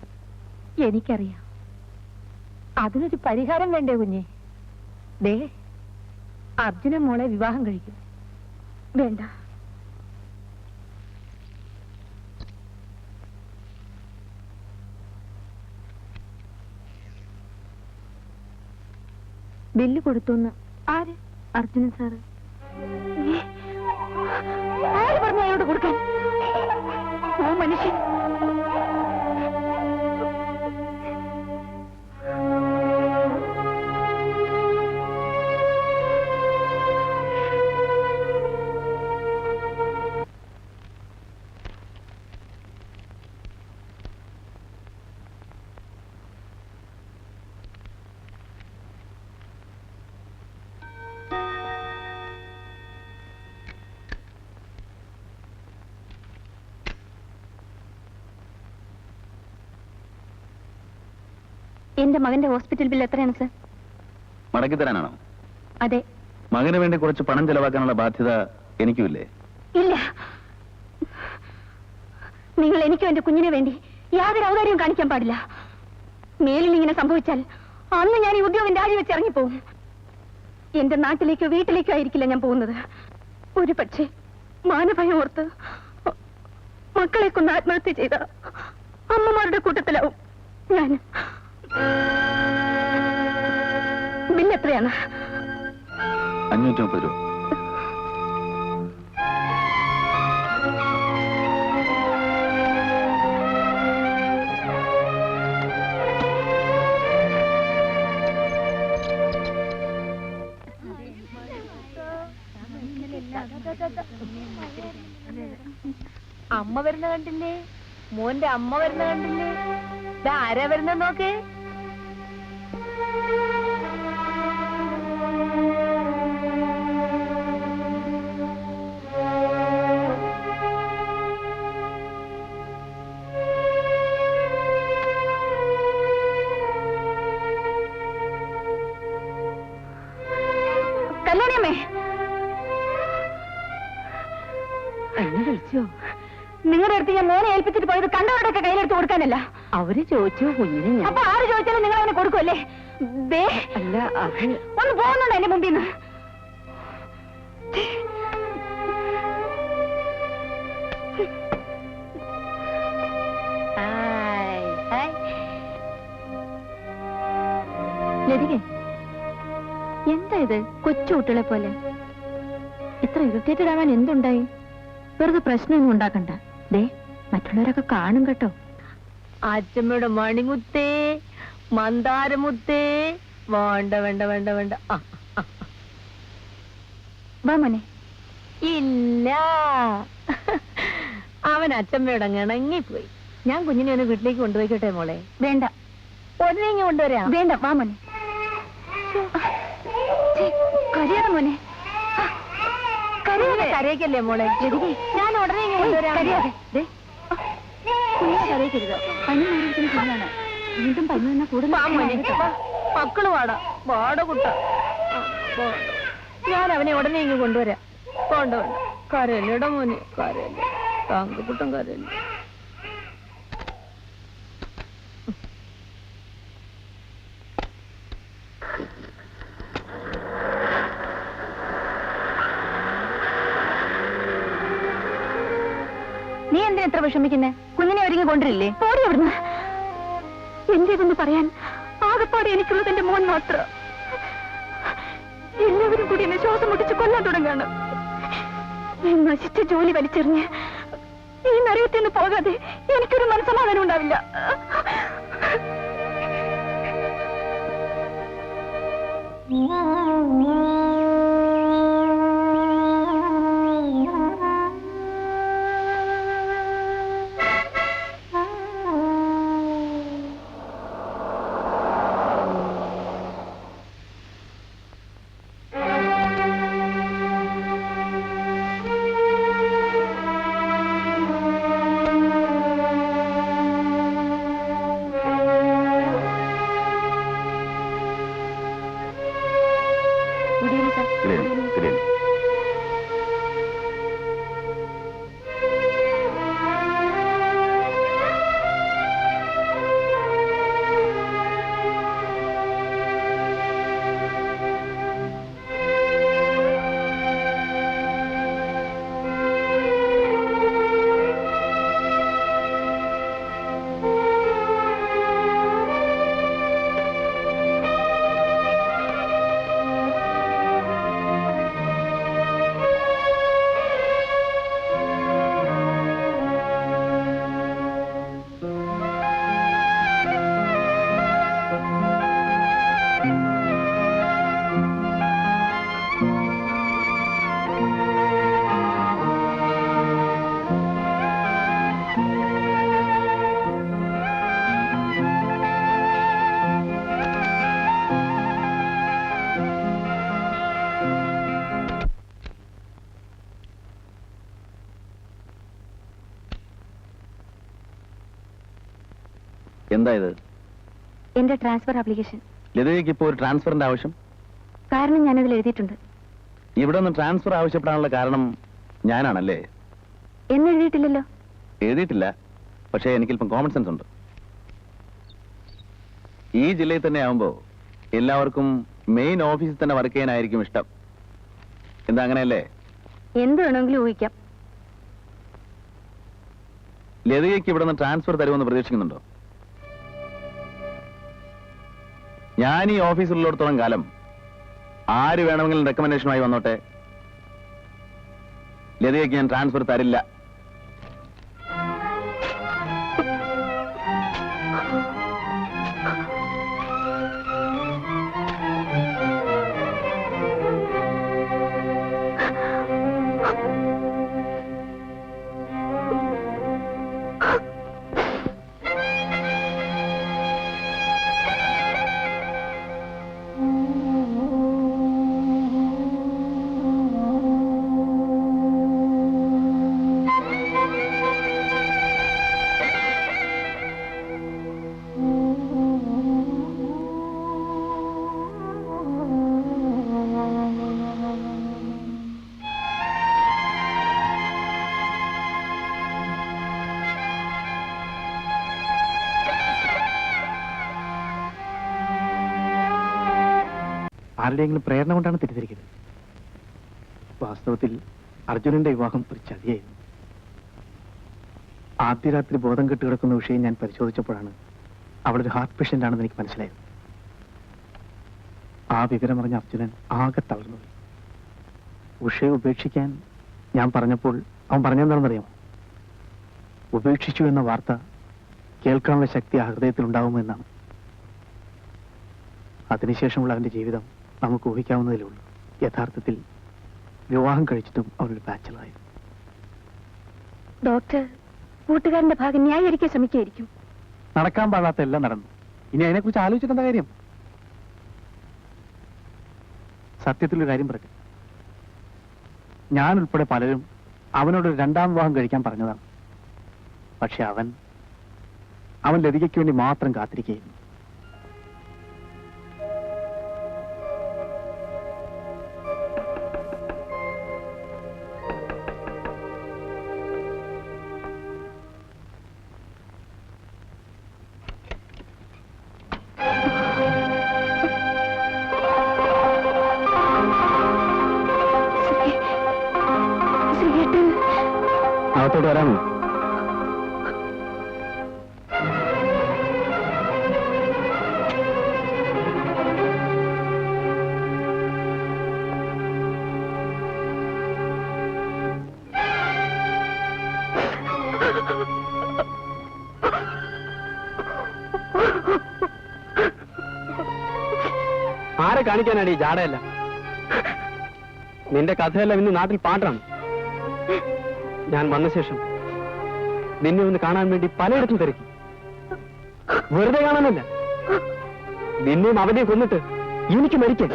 C: എനിക്കറിയാം. അതിനൊരു പരിഹാരം വേണ്ടേ കുഞ്ഞെ? ദേ, അർജുനൻ മോളെ വിവാഹം കഴിക്കും.
B: വേണ്ട. ബില്ല് കൊടുത്തുന്ന്. ആര്? അർജുനൻ സാറ്. ആര് പറഞ്ഞു അയാളോട് കൊടുക്കാൻ? ഓ മനുഷ്യൻ. എന്റെ മകന്റെ ഹോസ്പിറ്റൽ ബിൽ എത്രയാണ് സർ?
H: മടക്കി തരാനാണോ?
B: അതെ.
H: മകന് വേണ്ടി കുറച്ച് പണം ചെലവാക്കാനുള്ള ബാധ്യത എനിക്കുമില്ലേ?
B: ഇല്ല. നിങ്ങൾ എനിക്കും എന്റെ കുഞ്ഞിനെ വേണ്ടി യാതൊരു ഔദാര്യവും കാണിക്കാൻ പാടില്ല. മേലിൽ ഇങ്ങനെ സംഭവിച്ചാൽ അന്ന് ഞാൻ ഈ ഉദ്യോഗം രാജിവെച്ച് ഇറങ്ങിപ്പോവും. എന്റെ നാട്ടിലേക്കോ വീട്ടിലേക്കോ ആയിരിക്കില്ല ഞാൻ പോകുന്നത്. ഒരു പക്ഷേ മാനഭയം ഓർത്ത് മക്കളെ കൊന്ന് ആത്മഹത്യ ചെയ്ത അമ്മമാരുടെ കൂട്ടത്തിലാവും ഞാൻ. ബില്ല് എത്രയാണ്?
H: 530 രൂപ.
C: അമ്മ വരുന്ന കണ്ടില്ലേ? മോന്റെ അമ്മ വരുന്ന കണ്ടില്ലേ? ആരാ വരുന്ന നോക്കേ.
B: കല്യാണിയമ്മേ,
C: എന്നെ വിളിച്ചോ?
B: നിങ്ങളുടെ അടുത്ത് ഞാൻ മോനെ ഏൽപ്പിച്ചിട്ട് പോയത് കണ്ടവരുടെയൊക്കെ കയ്യിലെടുത്ത് കൊടുക്കാനല്ല.
C: അവര് ചോദിച്ചു കുഞ്ഞിനെ ഞാൻ.
B: അപ്പൊ ആര് ചോദിച്ചാലും നിങ്ങൾ അവനെ കൊടുക്കുമല്ലേ?
C: അല്ല, അത്
B: ഒന്ന് പോകുന്നുണ്ട് എന്റെ മുമ്പിൽ നിന്ന്. ലതികേ, എന്താ ഇത് കൊച്ചു കുട്ടികളെ പോലെ? ഇത്ര ഇറിറ്റേറ്റഡ് ആവാൻ എന്തുണ്ടായി? വെറുതെ പ്രശ്നമൊന്നും ഉണ്ടാക്കണ്ട. ദേ, മറ്റുള്ളവരൊക്കെ കാണും കേട്ടോ.
C: അച്ഛമ്മയുടെ മണിമുത്തേ, മന്ദാരമുത്തേ. വേണ്ട വേണ്ട വേണ്ട വേണ്ട.
B: വാ മോനെ.
C: ഇല്ല, അവൻ അച്ഛമ്മയുടെ ഇണങ്ങിപ്പോയി. ഞാൻ കുഞ്ഞിനെ ഒന്ന് വീട്ടിലേക്ക് കൊണ്ടുപോയിക്കട്ടെ മോളെ?
B: വേണ്ട.
C: ഒന്നിങ്ങി കൊണ്ടുവരാം.
B: വേണ്ട, വാ മോനെ. കരയാ മോനെ,
C: കരയിക്കല്ലേ മോളെ?
B: ഞാൻ ഉടനെ കരയാതെ കരയിക്കരുത്. പനി മാറിയിരിക്കുന്ന കുഞ്ഞാണ്. വീണ്ടും പനി വന്നാൽ കൂടുതൽ
C: മക്കള് വാട കുട്ട. ഞാൻ അവനെ ഉടനെ ഇങ്ങ് കൊണ്ടുവരാം. കൊണ്ടുവന്ന കരയല്ലേടാ മോനെ, കരയല്ലേ തങ്കക്കുട്ടൻ, കരയല്ലേ.
B: നീ എന്തിനാ എത്ര വിഷമിക്കുന്നേ? കുഞ്ഞിനെ ഒരുങ്ങി കൊണ്ടിരില്ലേ? ഓടി അവിടുന്ന്. എന്റേതെന്ന് പറയാൻ ആകെപ്പാടെ എനിക്കുള്ളത് എന്റെ മോൻ മാത്രം. എല്ലാവരും കൂടി എന്നെ ശ്വാസം മുട്ടിച്ച് കൊല്ലാൻ തുടങ്ങാണ്. നശിച്ച ജോലി വലിച്ചെറിഞ്ഞ് ഈ നരകത്തിൽ നിന്ന് പോകാതെ എനിക്കൊരു മനസ്സമാധാനം ഉണ്ടാവില്ല.
H: എന്താ ഇത്?
B: എന്റെ ട്രാൻസ്ഫർ ആപ്ലിക്കേഷൻ.
H: ലതയ്ക്ക് ഇപ്പോൾ ഒരു ട്രാൻസ്ഫറിന്റെ ആവശ്യം?
B: കാരണം ഞാനതിൽ എഴുതിയിട്ടുണ്ട്.
H: ഇവിടെ നിന്ന് ട്രാൻസ്ഫർ ആവശ്യപ്പെടാനുള്ള കാരണം ഞാനാണല്ലേ?
B: എന്ന് എഴുതിയിട്ടില്ലല്ലോ.
H: എഴുതിയിട്ടില്ല, പക്ഷേ എനിക്കിപ്പം കോമൺ സെൻസ് ഉണ്ട്. ഈ ജില്ലയിൽ തന്നെ ആവുമ്പോ എല്ലാവർക്കും മെയിൻ ഓഫീസിൽ തന്നെ വർക്ക് ചെയ്യാനായിരിക്കും ഇഷ്ടം. എന്താ അങ്ങനെയല്ലേ?
B: എന്ത് വേണമെങ്കിലും ഊഹിക്കാം.
H: ലതയ്ക്ക് ഇവിടെ നിന്ന് ട്രാൻസ്ഫർ തരുമെന്ന് പ്രതീക്ഷിക്കുന്നുണ്ടോ? ഞാൻ ഈ ഓഫീസിലുള്ളിടത്തോളം കാലം ആര് വേണമെങ്കിലും റെക്കമെൻഡേഷനുമായി വന്നോട്ടെ, ലതയ്ക്ക് ഞാൻ ട്രാൻസ്ഫർ തരില്ല.
D: ആരുടെയെങ്കിലും പ്രേരണ കൊണ്ടാണ് തെറ്റിദ്ധരിക്കുന്നത്. വാസ്തവത്തിൽ അർജുനന്റെ വിവാഹം ഒരു ചതിയായിരുന്നു. ആദ്യ രാത്രി ബോധം കെട്ട് കിടക്കുന്ന വിഷയം ഞാൻ പരിശോധിച്ചപ്പോഴാണ് അവളൊരു ഹാർട്ട് പേഷ്യന്റ് ആണെന്ന് എനിക്ക് മനസ്സിലായത്. ആ വിവരം അറിഞ്ഞ അർജുനൻ ആകെ തളർന്നുപോയി. ഉഷയെ ഉപേക്ഷിക്കാൻ ഞാൻ പറഞ്ഞപ്പോൾ അവൻ പറഞ്ഞെന്താണെന്നറിയാമോ? ഉപേക്ഷിച്ചു എന്ന വാർത്ത കേൾക്കാനുള്ള ശക്തി ആ ഹൃദയത്തിൽ ഉണ്ടാവുമെന്നാണ്. അതിനുശേഷമുള്ള അവന്റെ ജീവിതം നമുക്ക് ഊഹിക്കാവുന്നതിലേ ഉള്ളൂ. യഥാർത്ഥത്തിൽ വിവാഹം കഴിച്ചിട്ടും അവളൊരു ബാച്ചലറായി.
B: ഡോക്ടർ കൂട്ടുകാരന്റെ ഭാഗം ന്യായീകരിക്കാൻ ശ്രമിക്കുകയായിരിക്കും.
D: നടക്കാൻ പാടാത്ത എല്ലാം നടന്നു. ഇനി അതിനെക്കുറിച്ച് ആലോചിച്ചിട്ടെന്താ കാര്യം? സത്യത്തിലൊരു കാര്യം പറയും, ഞാൻ ഉൾപ്പെടെ പലരും അവനോടൊരു രണ്ടാം വിവാഹം കഴിക്കാൻ പറഞ്ഞതാണ്. പക്ഷെ അവൻ ലതികയ്ക്ക് വേണ്ടി മാത്രം കാത്തിരിക്കുകയായിരുന്നു. അകത്തോട്ട് വരാമോ? ആരെ കാണിക്കാനാണ് ഈ ജാടയല്ല? നിന്റെ കഥയെല്ലാം ഇന്ന് നാട്ടിൽ പാട്ടാണ്. ഞാൻ വന്ന ശേഷം നിന്നെ ഒന്ന് കാണാൻ വേണ്ടി പലയിടത്തും തിരക്കി. വെറുതെ കാണാനല്ല, നിന്നെയും അവനെയും കൊന്നിട്ട് എനിക്ക് മരിക്കാൻ.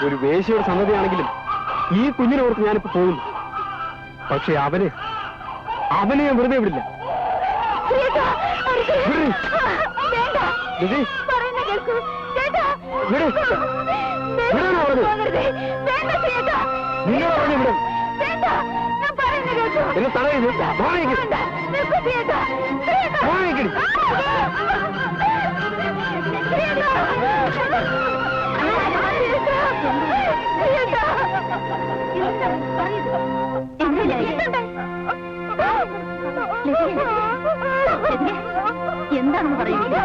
D: ഒരു വേശ്യയുടെ സന്നദ്ധയാണെങ്കിലും ഈ കുഞ്ഞിനെ ഓർത്ത് ഞാനിപ്പോ പോകുന്നു. പക്ഷെ അവനെ ഞാൻ വെറുതെ വിടില്ല. എന്നെ തടയുന്നു.
B: എന്താണെന്ന് പറയുക?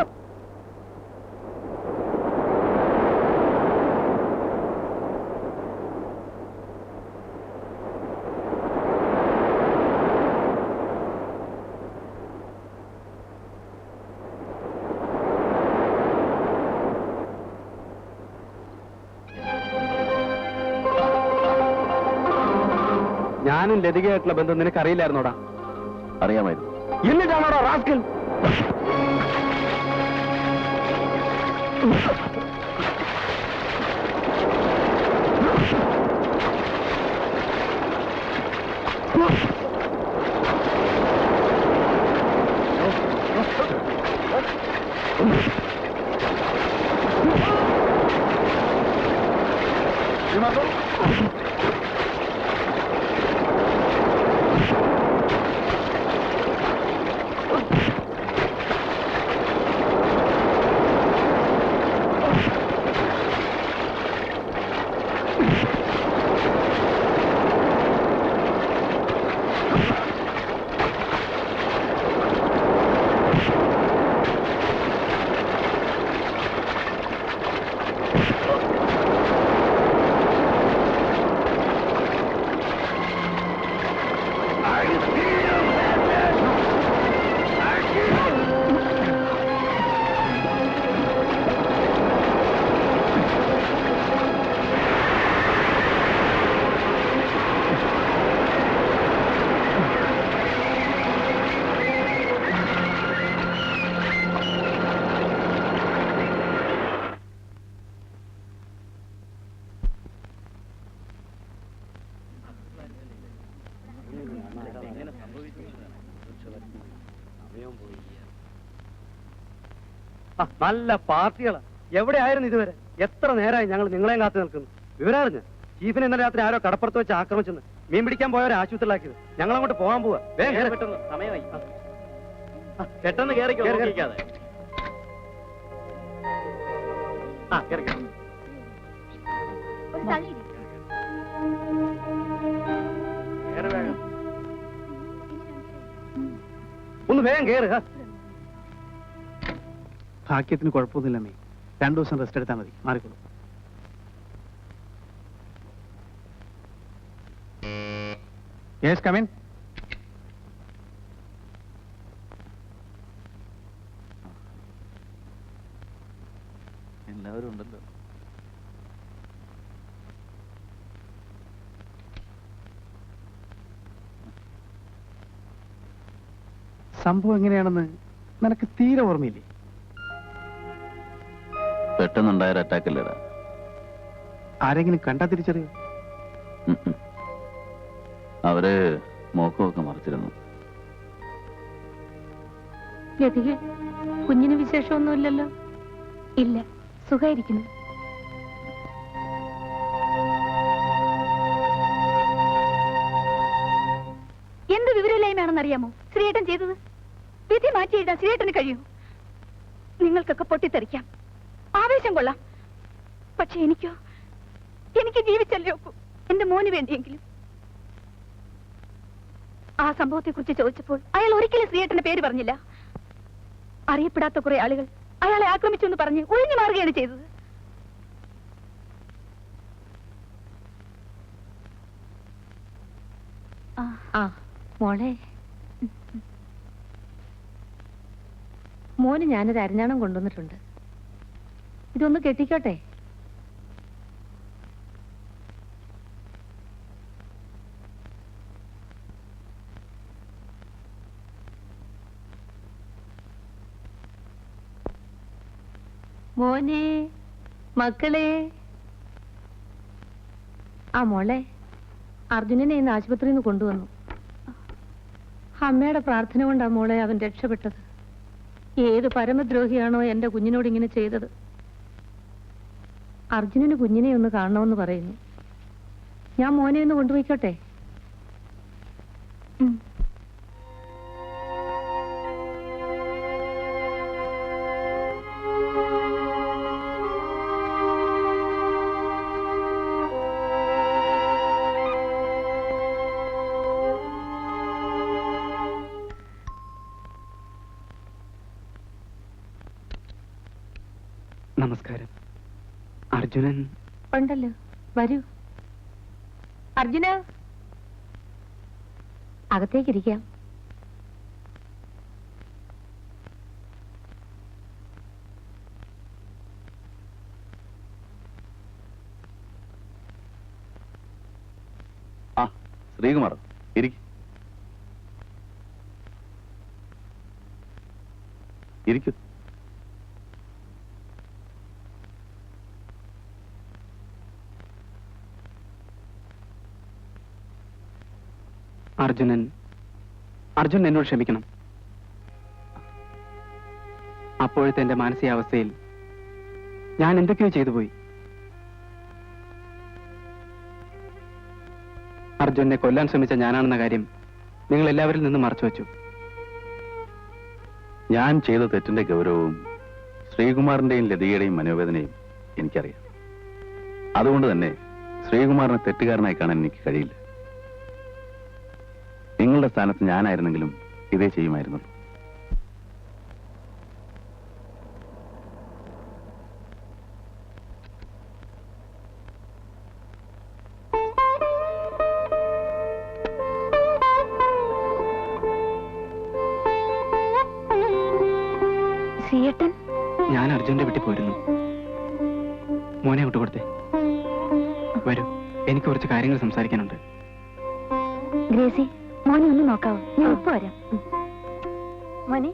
D: ഞാനും ലതികയായിട്ടുള്ള ബന്ധം നിനക്കറിയില്ലായിരുന്നോടാ?
H: അറിയാമായിരുന്നു.
D: എന്നിട്ടാണോടാ റാസ്കൽ?
G: നല്ല പാർട്ടികളാ. എവിടെയായിരുന്നു ഇതുവരെ? എത്ര നേരമായി ഞങ്ങൾ നിങ്ങളെയും കാത്തു നിൽക്കുന്നു. വിവരറിഞ്ഞ് ചീഫിനെ ഇന്നലെ രാത്രി ആരോ കടപ്പുറത്ത് വെച്ച് ആക്രമിച്ചെന്ന്. മീൻ പിടിക്കാൻ പോയവരെ ആശുപത്രിയിലാക്കിയത്. ഞങ്ങൾ അങ്ങോട്ട് പോകാൻ പോവാ. സമയമായി. പെട്ടെന്ന് കേറിക്കോ. ഒന്ന് വേഗം കേറ്.
D: ഭാഗ്യത്തിന് കുഴപ്പമൊന്നുമില്ലമ്മേ. 2 ദിവസം റെസ്റ്റ് എടുത്താൽ മതി, മാറിക്കോളൂ. Yes, come in.
H: എല്ലാവരും ഉണ്ടല്ലോ.
D: സംഭവം എങ്ങനെയാണെന്ന് നിനക്ക് തീരെ ഓർമ്മയില്ലേ?
H: പെട്ടെന്നുണ്ടായ അറ്റാക്ക് അല്ലേടാ.
D: ആരെങ്കിലും കണ്ടാ തിരിച്ചറിയോ?
H: അവര് മോക്കമൊക്കെ മറിച്ചിരുന്നു.
C: ലതികെ, കുഞ്ഞിന് വിശേഷമൊന്നുമില്ലല്ലോ?
B: ഇല്ല, സുഖായിരിക്കുന്നു. എന്ത് വിവരമില്ലായ്മയാണെന്നറിയാമോ ശ്രീയേട്ടൻ ചെയ്തത്? വിധി മാറ്റിയിടാൻ ശ്രീയേട്ടന് കഴിയൂ. നിങ്ങൾക്കൊക്കെ പൊട്ടിത്തെറിക്കാം, ആവേശം കൊള്ളാം. പക്ഷെ എനിക്ക് ജീവിച്ചല്ലേ ഒക്കൂ, എന്റെ മോന് വേണ്ടിയെങ്കിലും. ആ സംഭവത്തെ കുറിച്ച് ചോദിച്ചപ്പോൾ അയാൾ ഒരിക്കലും ശ്രീയേട്ടന്റെ പേര് പറഞ്ഞില്ല. അറിയപ്പെടാത്ത കുറെ ആളുകൾ അയാളെ ആക്രമിച്ചു എന്ന് പറഞ്ഞ് ഒഴിഞ്ഞു മാറുകയാണ് ചെയ്തത്.
C: മോളെ, മോന് ഞാനൊരു അരിഞ്ഞാണം കൊണ്ടുവന്നിട്ടുണ്ട്. ഇതൊന്ന് കെട്ടിക്കോട്ടെ? മോനെ, മക്കളെ. ആ മോളെ, അർജുനനെ ഇന്ന് ആശുപത്രിയിൽ നിന്ന് കൊണ്ടുവന്നു. അമ്മയുടെ പ്രാർത്ഥന കൊണ്ടാ മോളെ അവൻ രക്ഷപ്പെട്ടത്. ഏത് പരമദ്രോഹിയാണോ എന്റെ കുഞ്ഞിനോട് ഇങ്ങനെ ചെയ്തത്? അർജുനന് കുഞ്ഞിനെ ഒന്ന് കാണണമെന്ന് പറയുന്നു. ഞാൻ മോനെ ഒന്ന് കൊണ്ടുപോയിക്കോട്ടെ?
G: നമസ്കാരം. അർജുനൻ
C: ഉണ്ടല്ലോ, വരൂ. അർജുന, അകത്തേക്കിരിക്കാം.
H: ആ, ശ്രീകുമാർ ഇരിക്കും.
G: അർജുൻ എന്നോട് ക്ഷമിക്കണം. അപ്പോഴത്തെ എന്റെ മാനസികാവസ്ഥയിൽ ഞാൻ എന്തൊക്കെയോ ചെയ്തു പോയി. അർജുനെ കൊല്ലാൻ ശ്രമിച്ച ഞാനാണെന്ന കാര്യം നിങ്ങൾ എല്ലാവരിൽ നിന്നും മറച്ചു വെച്ചു.
H: ഞാൻ ചെയ്ത തെറ്റിന്റെ ഗൗരവവും ശ്രീകുമാറിന്റെയും ലതികയുടെയും മനോവേദനയും എനിക്കറിയാം. അതുകൊണ്ട് തന്നെ ശ്രീകുമാറിനെ തെറ്റുകാരനായി കാണാൻ എനിക്ക് കഴിയില്ല. നിങ്ങളുടെ സ്ഥാനത്ത് ഞാനായിരുന്നെങ്കിലും ഇതേ ചെയ്യുമായിരുന്നു.
B: ശ്രീയേട്ടൻ,
G: ഞാൻ അർജുന്റെ വീട്ടിൽ പോയിരുന്നു. മോനെ വിട്ടുകൊടുത്തേ. വരൂ, എനിക്ക് കുറച്ച് കാര്യങ്ങൾ സംസാരിക്കാനുണ്ട്.
B: ഗ്രേസി, മോനെ ഒന്ന് നോക്കാവോ? ഞാൻ ഇപ്പൊ വരാം. മോനെ,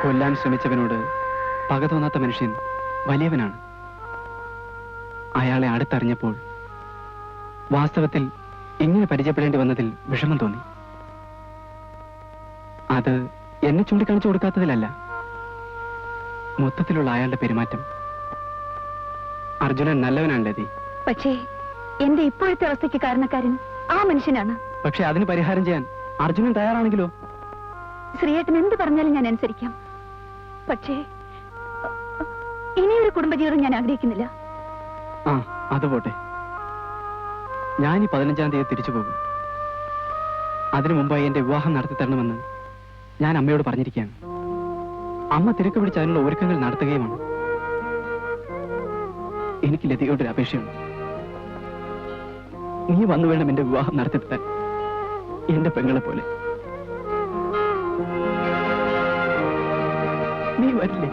G: കൊല്ലാൻ ശ്രമിച്ചവനോട് പക തോന്നാത്ത മനുഷ്യൻ വലിയവനാണ്. അയാളെ അടുത്തറിഞ്ഞപ്പോൾ വാസ്തവത്തിൽ ഇങ്ങനെ പരിചയപ്പെടേണ്ടി വന്നതിൽ വിഷമം തോന്നി. അത് എന്നെ ചൂണ്ടിക്കാണിച്ചു കൊടുക്കാത്തതിലല്ല, മൊത്തത്തിലുള്ള അയാളുടെ പെരുമാറ്റം. അർജുനൻ നല്ലവനാണ് ലതി.
B: പക്ഷേ എന്റെ ഇപ്പോഴത്തെ അവസ്ഥയ്ക്ക് കാരണക്കാരൻ ആ മനുഷ്യനാണ്.
G: പക്ഷെ അതിന് പരിഹാരം ചെയ്യാൻ അർജുനൻ തയ്യാറാണെങ്കിലോ?
B: ശ്രീയേട്ടൻ എന്ത് പറഞ്ഞാലും ഞാൻ അനുസരിക്കാം. പക്ഷേ ഇനിയൊരു കുടുംബജീവിതം ഞാൻ ആഗ്രഹിക്കുന്നില്ല.
G: ആ, അത് പോട്ടെ. ഞാൻ ഈ 15-ാം തീയതി തിരിച്ചു പോകും.
J: അതിനു മുമ്പായി എന്റെ വിവാഹം നടത്തി തരണമെന്ന് ഞാൻ അമ്മയോട് പറഞ്ഞിരിക്കുകയാണ്. അമ്മ തിരക്ക് പിടിച്ച് അതിനുള്ള ഒരുക്കങ്ങൾ നടത്തുകയുമാണ്. എനിക്ക് ലതികയോടൊരു അപേക്ഷയുണ്ട്. നീ വന്നു വേണം എന്റെ വിവാഹം നടത്തി തരാൻ, എന്റെ പെങ്ങളെ പോലെ. നീ വരില്ലേ?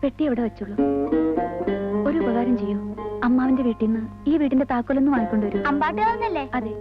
B: പെട്ടി എവിടെ വെച്ചുള്ളൂ? ഒരു ഉപകാരം ചെയ്യൂ, അമ്മാവിന്റെ വീട്ടിൽ നിന്ന് ഈ വീടിന്റെ താക്കോലൊന്നും വാങ്ങിക്കൊണ്ടുവരൂ.
C: അമ്പാട്ടുകാരനല്ലേ?
B: അതെ.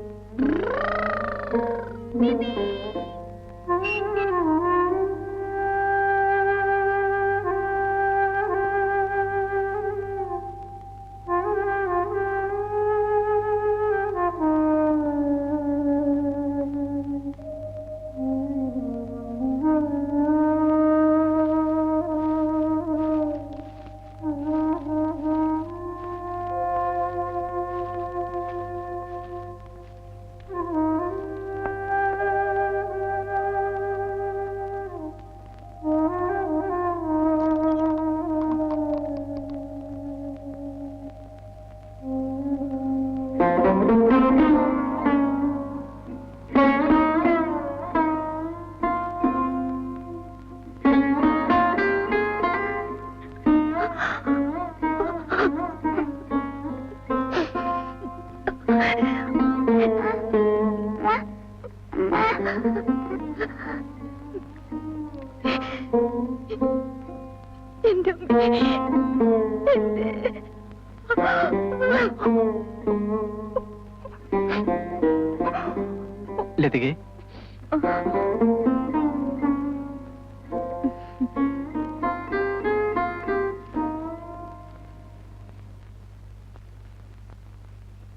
J: ലതികെ,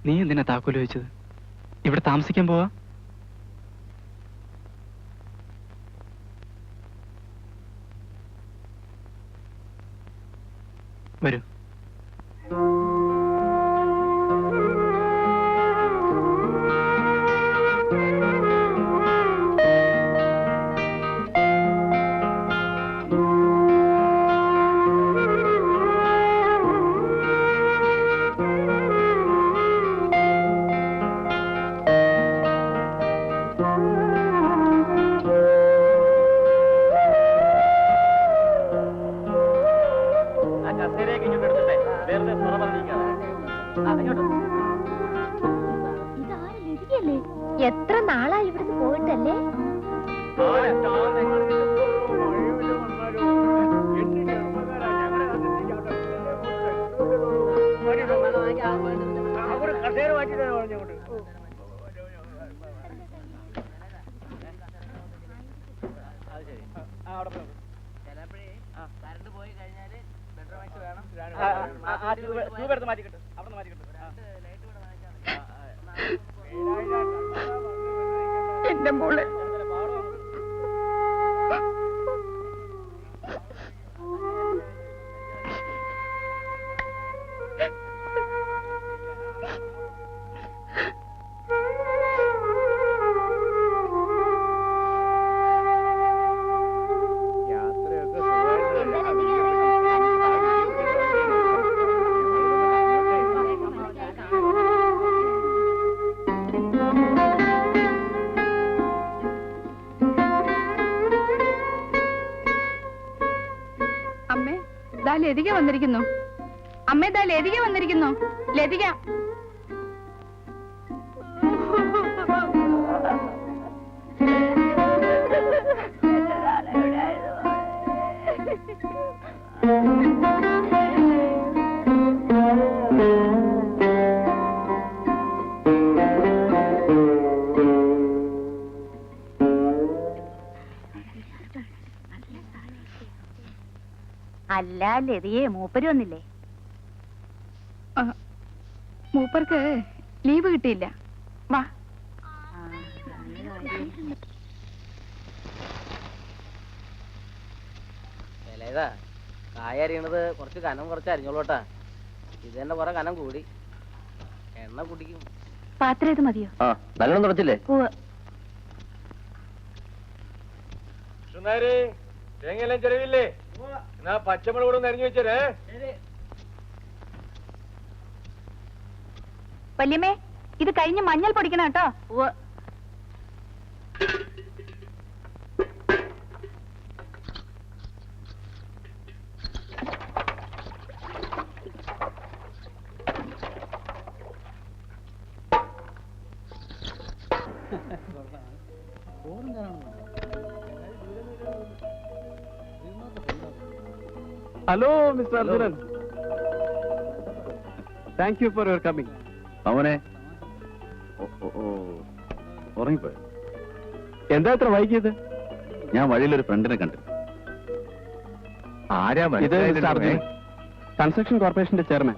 J: നീ എന്തിനാ താക്കോല് വെച്ചത്? ഇവിടെ താമസിക്കാൻ പോവാ? വരൂ.
C: എത്ര നാളായി ഇവിടുന്ന് പോയിട്ടല്ലേ?
B: എന്റെ മോളെ ദാ ലതിക വന്നിരിക്കുന്നു. അമ്മേ, ദാ ലതിക വന്നിരിക്കുന്നു. ലതിക.
C: അല്ല ലതിയെ മൂപ്പര് വന്നില്ലേ?
B: മൂപ്പർക്ക് ലീവ് കിട്ടിയില്ല. വാ.
K: കായ അരിയണത് കുറച്ച് കനം കുറച്ച് അരിഞ്ഞോളൂട്ടാ. ഇത് തന്നെ കുറെ കനം കൂടി. എണ്ണ കുടിക്കും.
B: പാത്രം ഇത് മതിയോ?
K: നല്ലോണം തുടച്ചില്ലേ?
E: തേങ്ങയെല്ലാം ചെലവില്ലേ? എന്നാ പച്ചമുളക് കൂടെ അരിഞ്ഞു വെച്ചേ.
B: വല്യമ്മേ, ഇത് കഴിഞ്ഞ് മഞ്ഞൾ പൊടിക്കണം കേട്ടോ.
D: Hello mister Arjunan, thank you for your coming.
H: അവനെ ഉറങ്ങിപ്പോയോ?
D: എന്താ ഇത്ര വൈകിയത്?
H: ഞാൻ വഴിയിലൊരു ഫ്രണ്ടിനെ കണ്ടു.
E: ആരാ?
D: ഇത് മിസ്റ്റർ അർജുനൻ, കൺസ്ട്രക്ഷൻ കോർപ്പറേഷന്റെ ചെയർമാൻ.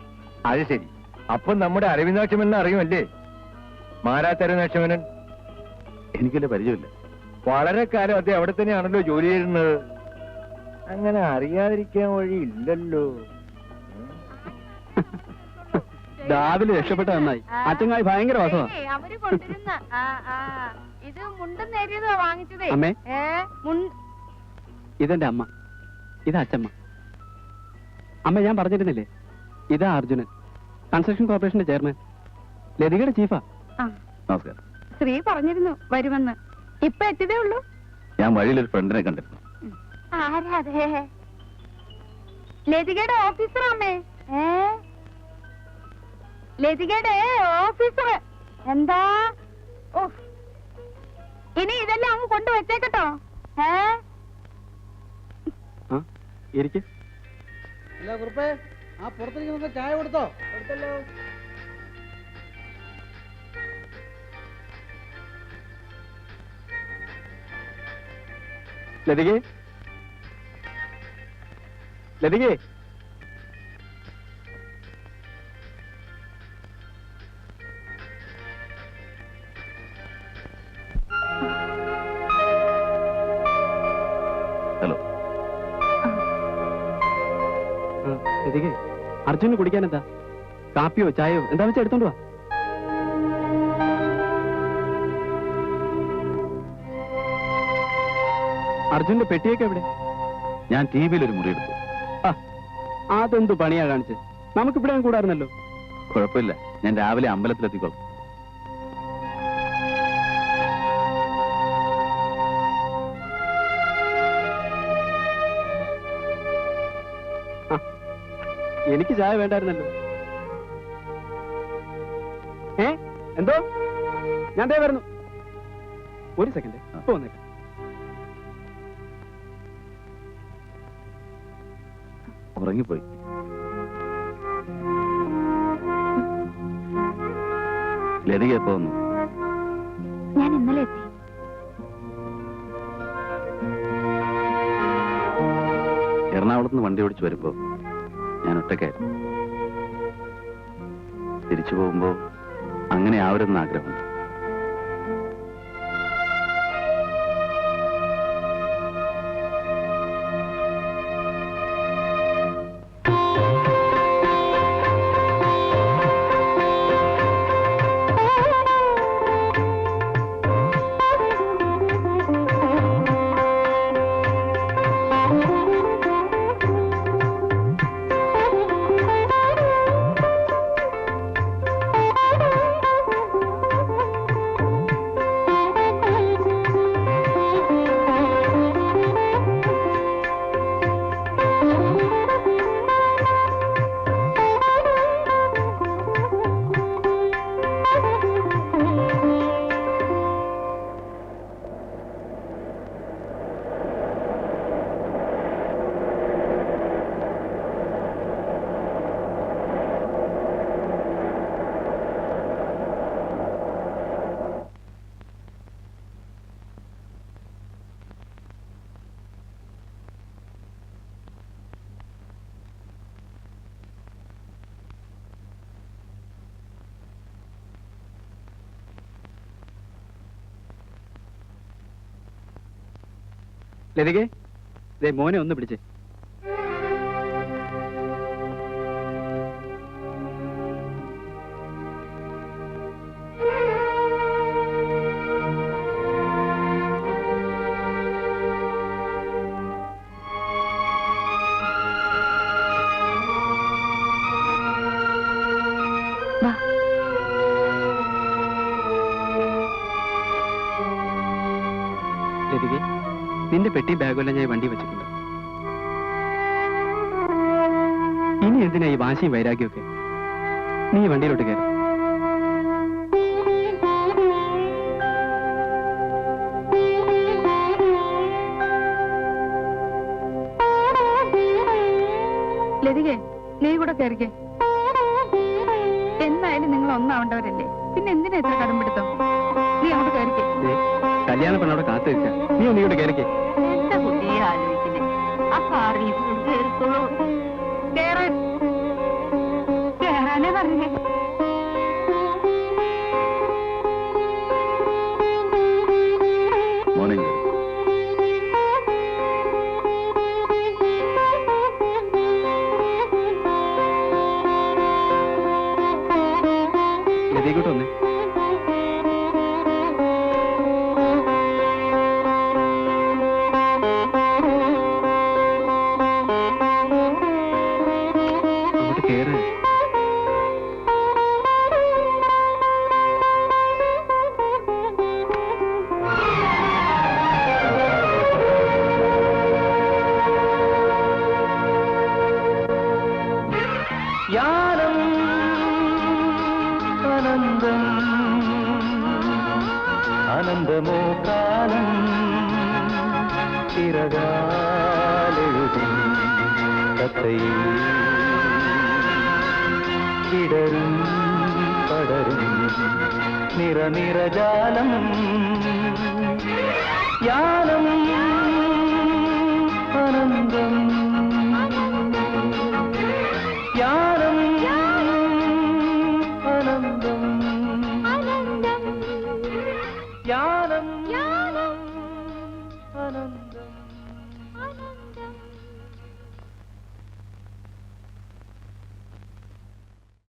E: അത് ശരി. അപ്പൊ നമ്മുടെ അരവിന്ദാക്ഷമനെ അറിയുമല്ലേ? മാരാത്തരവിന്ദാക്ഷമനൻ.
H: എനിക്കല്ലേ പരിചയമില്ല.
E: വളരെ കാലം അദ്ദേഹം അവിടെ തന്നെയാണല്ലോ ജോലി ചെയ്യുന്നത്. അങ്ങനെ അറിയാതിരിക്കാൻ വഴിയില്ലല്ലോ.
D: രാവിലെ രക്ഷപ്പെട്ട നന്നായി. അച്ചങ്ങായി ഭയങ്കര വാസമാണ്.
C: അവര് കൊണ്ടിരുന്ന ഇത് മുണ്ടും നേരിയതോ വാങ്ങിച്ചതേ.
D: അമ്മേ, ഇതെന്റെ അമ്മ, ഇതാ അച്ചമ്മ. അമ്മ, ഞാൻ പറഞ്ഞിരുന്നില്ലേ, ഇതാ അർജുനൻ, കൺസ്ട്രക്ഷൻ കോർപ്പറേഷന്റെ ചെയർമാൻ, ലതികയുടെ ചീഫാ.
H: നമസ്കാരം.
B: ശ്രീ പറഞ്ഞിരുന്നു വരുമെന്ന്. ഇപ്പൊ എത്തിയതേ ഉള്ളൂ.
H: ഞാൻ വഴിയിലൊരു ഫ്രണ്ടിനെ കണ്ടിരുന്നു.
B: ആരാതെ? ലതികയുടെ ഓഫീസർ അമ്മേ. ലതികയുടെ ഓഫീസർ. എന്താ? ഇനി ഇതെല്ലാം അങ്ങ് കൊണ്ടുവച്ചേക്കട്ടോ.
D: ഇരിക്ക്.
G: അല്ല കുറുപ്പേ, ആ പുറത്തിരിക്കുന്ന ചായ കൊടുത്തോ? കൊടുത്തല്ലോ.
D: ലതികേ, ലതികേ,
H: ഹലോ.
D: ലതികേ, അർജുന് കുടിക്കാൻ എന്താ? കാപ്പിയോ ചായയോ എന്താ വെച്ചാൽ എടുത്തോണ്ട് വാ. അർജുന്റെ പെട്ടിയൊക്കെ എവിടെ?
H: ഞാൻ ടി വിയിൽ ഒരു മുറി എടുത്തു.
D: അതെന്തു പണിയാ കാണിച്ച്? നമുക്കിവിടെ കൂടായിരുന്നല്ലോ.
H: കുഴപ്പമില്ല, ഞാൻ രാവിലെ അമ്പലത്തിലെത്തിക്കോളാം.
D: എനിക്ക് ചായ വേണ്ടായിരുന്നല്ലോ. എന്തോ? ഞാൻ ദേ വരുന്നു. ഒരു സെക്കൻഡ്, ഇപ്പൊ വന്നേക്കാം.
H: ഉറങ്ങിപ്പോയി. ലതിക എപ്പോ വന്നു?
B: ഞാൻ ഇന്നലെ എത്തി.
H: എറണാകുളത്ത് നിന്ന് വണ്ടി ഓടിച്ചു വരുമ്പോ ഞാൻ ഒറ്റയ്ക്കായിരുന്നു. തിരിച്ചു പോകുമ്പോ അങ്ങനെ ആവരുന്ന ആഗ്രഹമുണ്ട്.
J: ലതികെ, ദേ മോനെ ഒന്ന് പിടിച്ചേ.
B: വാ.
J: ലതികെ, നിന്റെ പെട്ടി ബാഗെല്ലാം ഞാൻ വണ്ടി വെച്ചിട്ടുണ്ട്. ഇനി എന്തിനാ ഈ വാശിയും വൈരാഗ്യമൊക്കെ? നീ വണ്ടിയിലോട്ട് കയറി.
B: ലതികെ, നീ കൂടെ കയറിക്കേ. എന്തായാലും നിങ്ങൾ ഒന്നാവേണ്ടവരല്ലേ, പിന്നെ എന്തിനാ ഇത്ര കടമ്പെടുത്തോ? നീ അങ്ങോട്ട് കയറിക്കേ.
J: കല്യാണ പെണ്ണവിടെ കാത്തു വെച്ചാ നീ ഒന്ന് ഇങ്ങോട്ട് കയറിക്കേ.
C: എന്റെ കുട്ടിയെ ആലോചിക്കുന്നേ. ആ കാറിൽ കയറിക്കോളൂ. കേറാനേ പറഞ്ഞേ.
H: മോർണിംഗ്.
J: ലതികോട്ട് വന്നേ. അങ്ങോട്ട് കേറ്.
I: യാനം അനന്തം അനന്തമോ കാലം ചിറകാലെഴുതും കഥയിൽ വിടരും പടരും നിറനിറജാലം യാനം അനന്തം യാനം അനന്തം യാനം അനന്തം